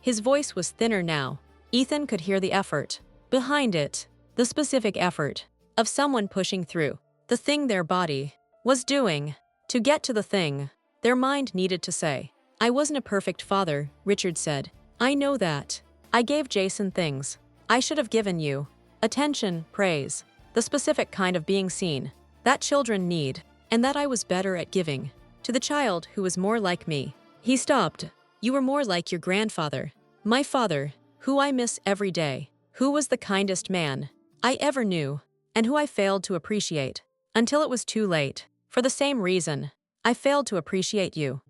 His voice was thinner now. Ethan could hear the effort behind it, the specific effort of someone pushing through the thing their body was doing to get to the thing their mind needed to say. I wasn't a perfect father, Richard said. I know that. I gave Jason things I should have given you. Attention, praise, the specific kind of being seen that children need, and that I was better at giving to the child who was more like me. He stopped. You were more like your grandfather. My father, who I miss every day, who was the kindest man I ever knew, and who I failed to appreciate until it was too late. For the same reason, I failed to appreciate you.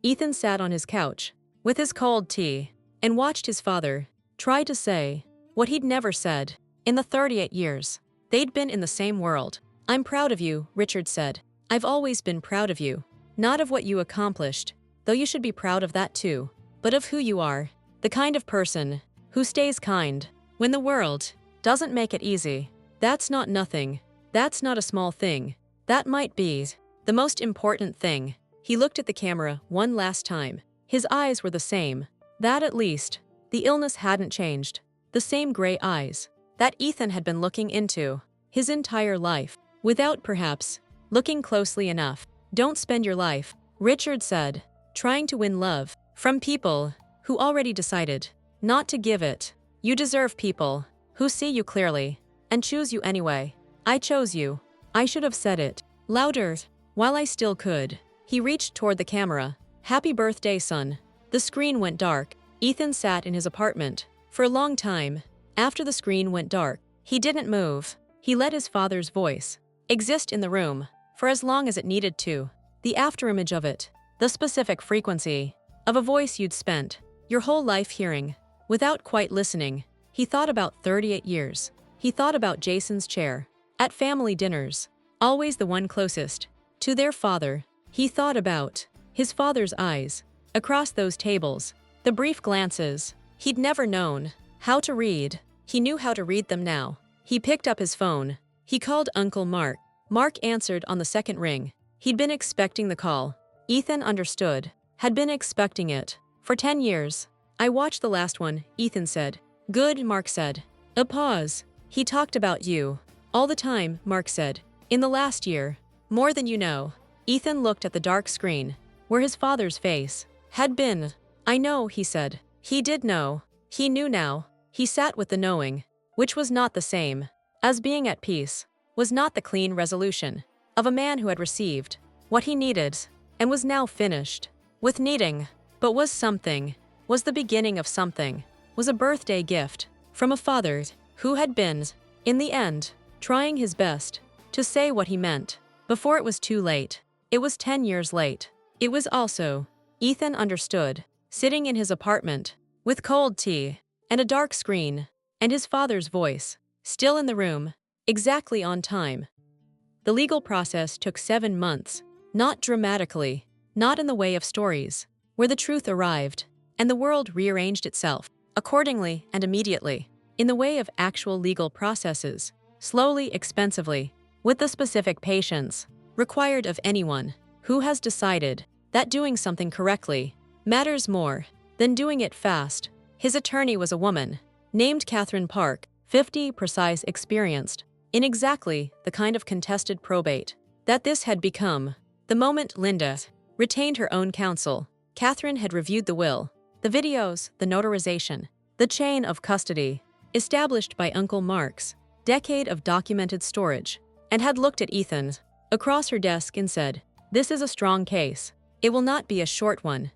Ethan sat on his couch with his cold tea and watched his father try to say what he'd never said in the 38 years they'd been in the same world. I'm proud of you, Richard said. I've always been proud of you. Not of what you accomplished, though you should be proud of that too, but of who you are, the kind of person who stays kind when the world doesn't make it easy. That's not nothing. That's not a small thing. That might be the most important thing. He looked at the camera one last time. His eyes were the same. That at least, the illness hadn't changed. The same gray eyes that Ethan had been looking into his entire life, without perhaps looking closely enough. Don't spend your life, Richard said, trying to win love from people who already decided not to give it. You deserve people who see you clearly and choose you anyway. I chose you. I should have said it louder while I still could. He reached toward the camera. Happy birthday, son. The screen went dark. Ethan sat in his apartment for a long time. After the screen went dark, he didn't move. He let his father's voice exist in the room for as long as it needed to. The afterimage of it, the specific frequency of a voice you'd spent your whole life hearing without quite listening. He thought about 38 years. He thought about Jason's chair at family dinners, always the one closest to their father. He thought about his father's eyes across those tables, the brief glances he'd never known how to read. He knew how to read them now. He picked up his phone. He called Uncle Mark. Mark answered on the second ring. He'd been expecting the call. Ethan understood. Had been expecting it for 10 years. I watched the last one, Ethan said. Good, Mark said. A pause. He talked about you all the time, Mark said. In the last year. More than you know. Ethan looked at the dark screen where his father's face had been. I know, he said. He did know. He knew now. He sat with the knowing, which was not the same as being at peace, was not the clean resolution of a man who had received what he needed and was now finished with needing, but was something, was the beginning of something, was a birthday gift from a father who had been, in the end, trying his best to say what he meant before it was too late. It was 10 years late. It was also, Ethan understood, sitting in his apartment with cold tea and a dark screen, and his father's voice, still in the room, exactly on time. The legal process took 7 months, not dramatically, not in the way of stories, where the truth arrived, and the world rearranged itself, accordingly and immediately, in the way of actual legal processes, slowly, expensively, with the specific patience required of anyone who has decided that doing something correctly matters more than doing it fast. His attorney was a woman named Catherine Park, 50, precise, experienced in exactly the kind of contested probate that this had become. The moment Linda retained her own counsel, Catherine had reviewed the will, the videos, the notarization, the chain of custody established by Uncle Mark's decade of documented storage, and had looked at Ethan across her desk and said, "This is a strong case. It will not be a short one."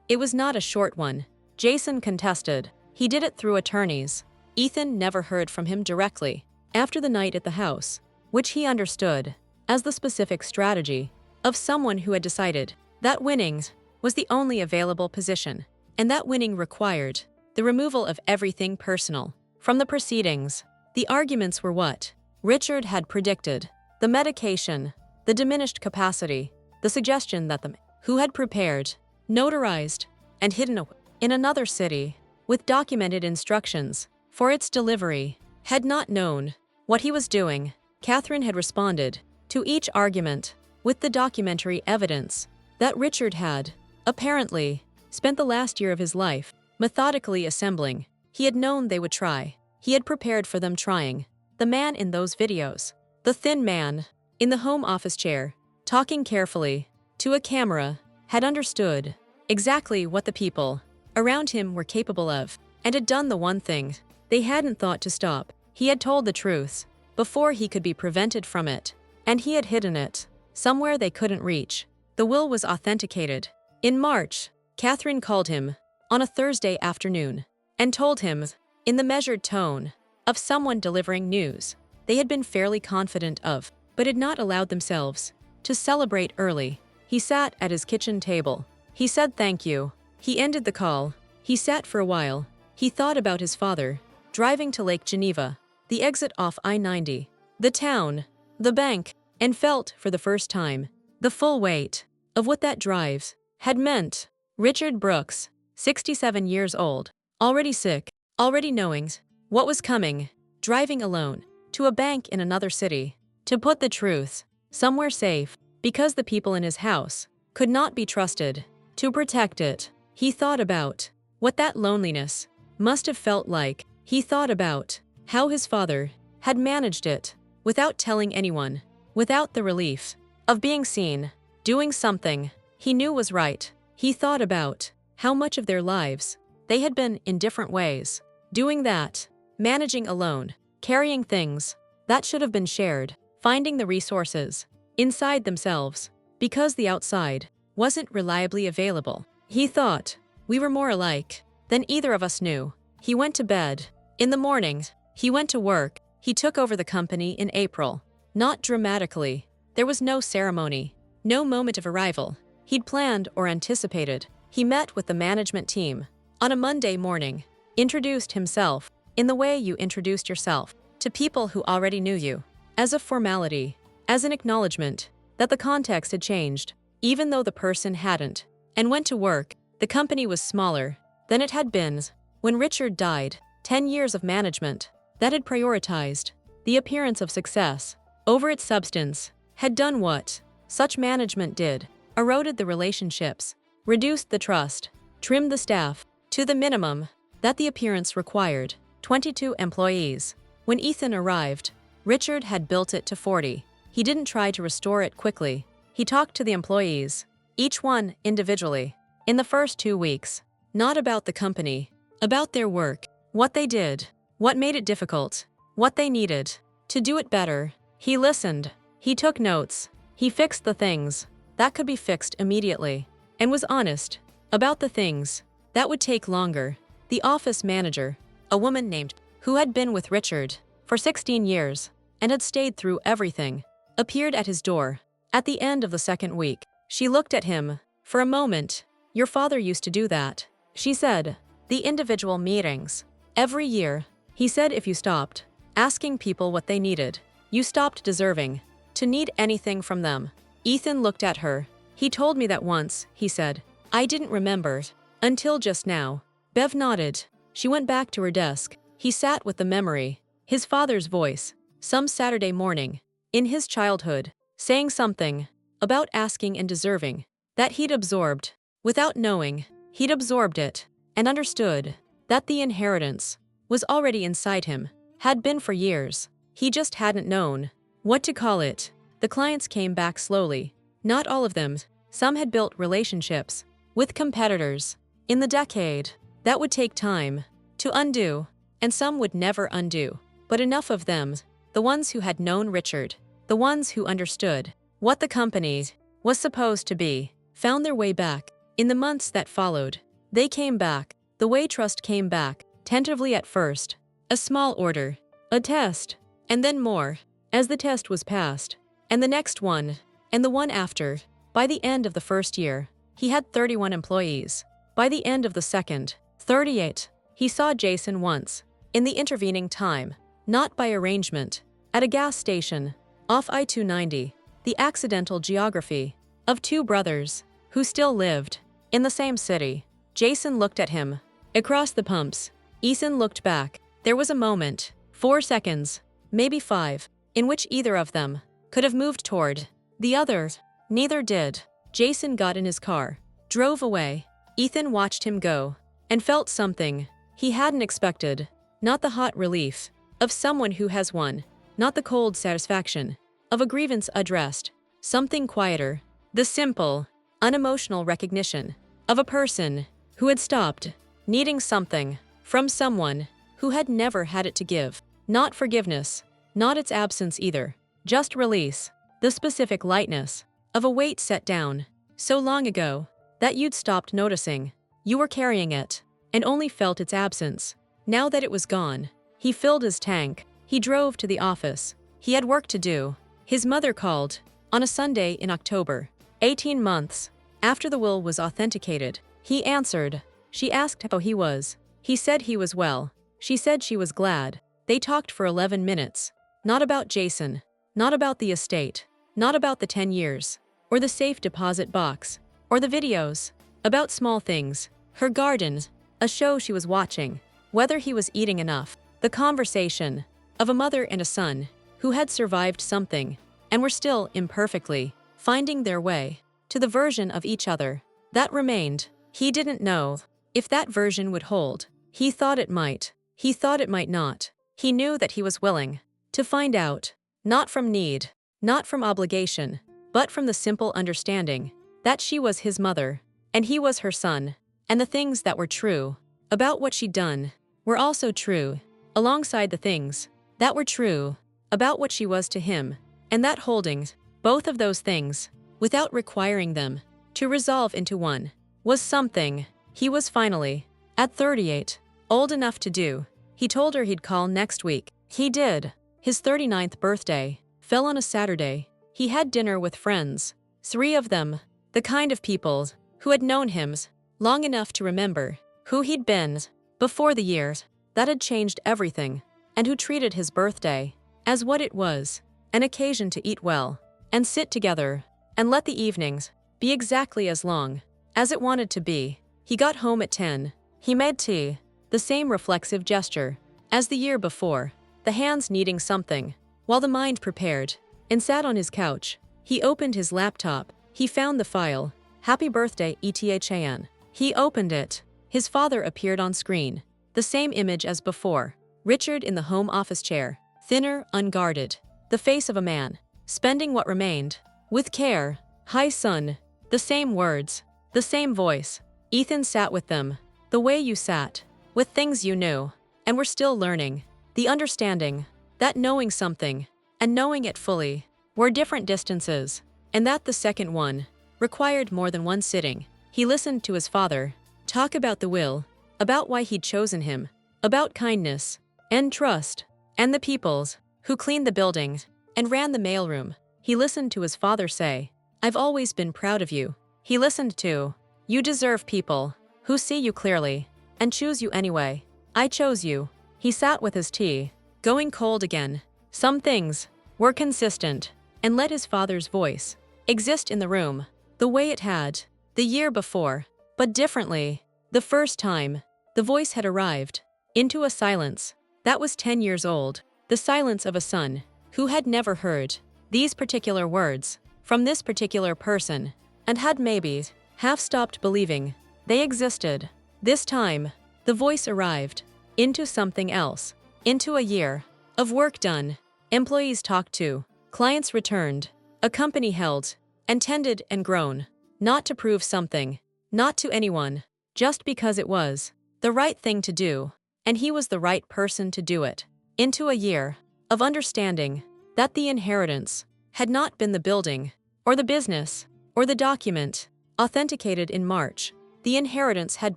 It was not a short one. Jason contested. He did it through attorneys. Ethan never heard from him directly after the night at the house, which he understood as the specific strategy of someone who had decided that winning was the only available position, and that winning required the removal of everything personal from the proceedings. The arguments were what Richard had predicted: the medication, the diminished capacity, the suggestion that the man who had prepared, notarized, and hidden away in another city, with documented instructions for its delivery, had not known what he was doing. Catherine had responded to each argument with the documentary evidence that Richard had, apparently, spent the last year of his life methodically assembling. He had known they would try. He had prepared for them trying. The man in those videos, the thin man, in the home office chair, talking carefully to a camera, had understood exactly what the people around him were capable of, and had done the one thing they hadn't thought to stop. He had told the truth before he could be prevented from it, and he had hidden it somewhere they couldn't reach. The will was authenticated. In March, Catherine called him on a Thursday afternoon and told him, in the measured tone of someone delivering news they had been fairly confident of, but had not allowed themselves to celebrate early. He sat at his kitchen table. He said thank you. He ended the call. He sat for a while. He thought about his father, driving to Lake Geneva, the exit off I-90, the town, the bank, and felt, for the first time, the full weight of what that drive had meant. Richard Brooks, 67 years old, already sick, already knowing what was coming, driving alone to a bank in another city, to put the truth somewhere safe, because the people in his house could not be trusted to protect it. He thought about what that loneliness must have felt like. He thought about how his father had managed it without telling anyone, without the relief of being seen, doing something he knew was right. He thought about how much of their lives they had been in different ways, doing that, managing alone, carrying things that should have been shared, finding the resources inside themselves, because the outside wasn't reliably available. He thought, we were more alike than either of us knew. He went to bed. In the morning, he went to work. He took over the company in April. Not dramatically. There was no ceremony, no moment of arrival he'd planned or anticipated. He met with the management team on a Monday morning, introduced himself in the way you introduced yourself to people who already knew you, as a formality, as an acknowledgement that the context had changed, even though the person hadn't, and went to work. The company was smaller than it had been when Richard died. 10 years of management that had prioritized the appearance of success over its substance had done what such management did: eroded the relationships, reduced the trust, trimmed the staff to the minimum that the appearance required. 22 employees. When Ethan arrived, Richard had built it to 40. He didn't try to restore it quickly. He talked to the employees, each one individually, in the first 2 weeks, not about the company, about their work, what they did, what made it difficult, what they needed to do it better. He listened. He took notes. He fixed the things that could be fixed immediately, and was honest about the things that would take longer. The office manager, a woman named, who had been with Richard for 16 years and had stayed through everything, appeared at his door at the end of the second week. She looked at him for a moment. Your father used to do that, she said. The individual meetings. Every year, he said, if you stopped asking people what they needed, you stopped deserving to need anything from them. Ethan looked at her. He told me that once, he said. I didn't remember until just now. Bev nodded. She went back to her desk. He sat with the memory, his father's voice, some Saturday morning, in his childhood, saying something about asking and deserving, that he'd absorbed. Without knowing, he'd absorbed it, and understood that the inheritance was already inside him, had been for years. He just hadn't known what to call it. The clients came back slowly. Not all of them. Some had built relationships with competitors in the decade that would take time to undo, and some would never undo. But enough of them, the ones who had known Richard, the ones who understood what the company was supposed to be, found their way back. In the months that followed, they came back, the way trust came back, tentatively at first, a small order, a test, and then more, as the test was passed, and the next one, and the one after. By the end of the first year, he had 31 employees. By the end of the second, 38. He saw Jason once, in the intervening time, not by arrangement, at a gas station, off I-290, the accidental geography of two brothers who still lived in the same city. Jason looked at him. Across the pumps, Ethan looked back. There was a moment, 4 seconds, maybe 5, in which either of them could have moved toward the other. Neither did. Jason got in his car, drove away. Ethan watched him go, and felt something he hadn't expected. Not the hot relief of someone who has won, not the cold satisfaction of a grievance addressed. Something quieter, the simple, unemotional recognition of a person who had stopped needing something from someone who had never had it to give. Not forgiveness, not its absence either, just release, the specific lightness of a weight set down so long ago that you'd stopped noticing. You were carrying it and only felt its absence. Now that it was gone, he filled his tank. He drove to the office. He had work to do. His mother called on a Sunday in October, 18 months after the will was authenticated. He answered. She asked how he was. He said he was well. She said she was glad. They talked for 11 minutes. Not about Jason, not about the estate, not about the 10 years, or the safe deposit box, or the videos. About small things, her garden, a show she was watching, whether he was eating enough. The conversation of a mother and a son who had survived something and were still imperfectly finding their way to the version of each other that remained. He didn't know if that version would hold. He thought it might. He thought it might not. He knew that he was willing to find out, not from need, not from obligation, but from the simple understanding that she was his mother, and he was her son, and the things that were true about what she'd done were also true, alongside the things that were true about what she was to him, and that holding both of those things, without requiring them to resolve into one, was something he was finally, at 38, old enough to do. He told her he'd call next week. He did. His 39th birthday fell on a Saturday. He had dinner with friends, 3 of them, the kind of people who had known him long enough to remember who he'd been before the years that had changed everything, and who treated his birthday as what it was, an occasion to eat well and sit together and let the evenings be exactly as long as it wanted to be. He got home at 10. He made tea, the same reflexive gesture as the year before, the hands needing something, while the mind prepared, and sat on his couch. He opened his laptop. He found the file, Happy Birthday ETHAN. He opened it. His father appeared on screen, the same image as before. Richard in the home office chair, thinner, unguarded, the face of a man, spending what remained with care. Hi son, the same words, the same voice. Ethan sat with them, the way you sat, with things you knew, and were still learning. The understanding that knowing something, and knowing it fully, were different distances, and that the second one required more than one sitting. He listened to his father talk about the will, about why he'd chosen him, about kindness and trust, and the peoples who cleaned the buildings and ran the mailroom. He listened to his father say, I've always been proud of you. He listened to, you deserve people who see you clearly and choose you anyway. I chose you. He sat with his tea, going cold again. Some things were consistent, and let his father's voice exist in the room, the way it had the year before, but differently. The first time the voice had arrived into a silence that was 10 years old, the silence of a son who had never heard these particular words from this particular person, and had maybe half stopped believing they existed. This time, the voice arrived into something else, into a year of work done, employees talked to, clients returned, a company held and tended and grown, not to prove something, not to anyone, just because it was the right thing to do, and he was the right person to do it. Into a year of understanding that the inheritance had not been the building, or the business, or the document authenticated in March. The inheritance had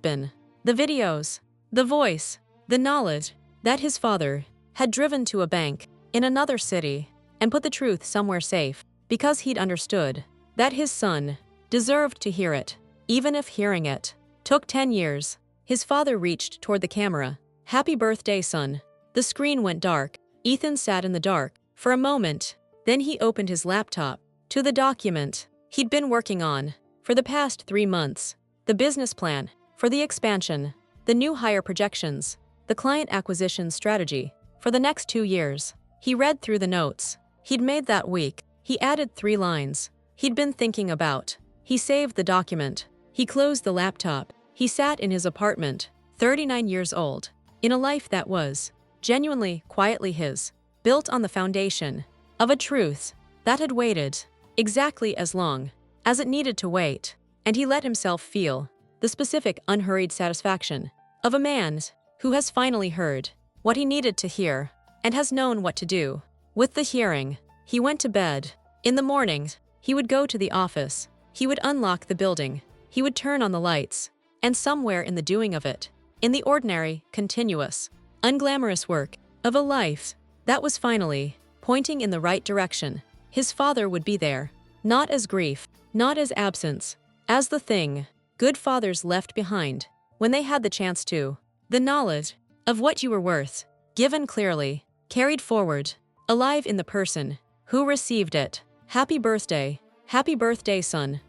been the videos, the voice, the knowledge that his father had driven to a bank in another city and put the truth somewhere safe, because he'd understood that his son deserved to hear it, even if hearing it took 10 years. His father reached toward the camera. "Happy birthday, son." The screen went dark. Ethan sat in the dark for a moment. Then he opened his laptop to the document he'd been working on for the past 3 months. The business plan for the expansion, the new hire projections, the client acquisition strategy for the next 2 years. He read through the notes he'd made that week. He added 3 lines he'd been thinking about. He saved the document. He closed the laptop. He sat in his apartment, 39 years old, in a life that was genuinely, quietly his, built on the foundation of a truth that had waited exactly as long as it needed to wait. And he let himself feel the specific, unhurried satisfaction of a man who has finally heard what he needed to hear and has known what to do with the hearing. He went to bed. In the morning, he would go to the office. He would unlock the building. He would turn on the lights. And somewhere in the doing of it, in the ordinary, continuous, unglamorous work of a life that was finally pointing in the right direction, his father would be there. Not as grief, not as absence, as the thing good fathers left behind when they had the chance to. The knowledge of what you were worth, given clearly, carried forward, alive in the person who received it. Happy birthday, son.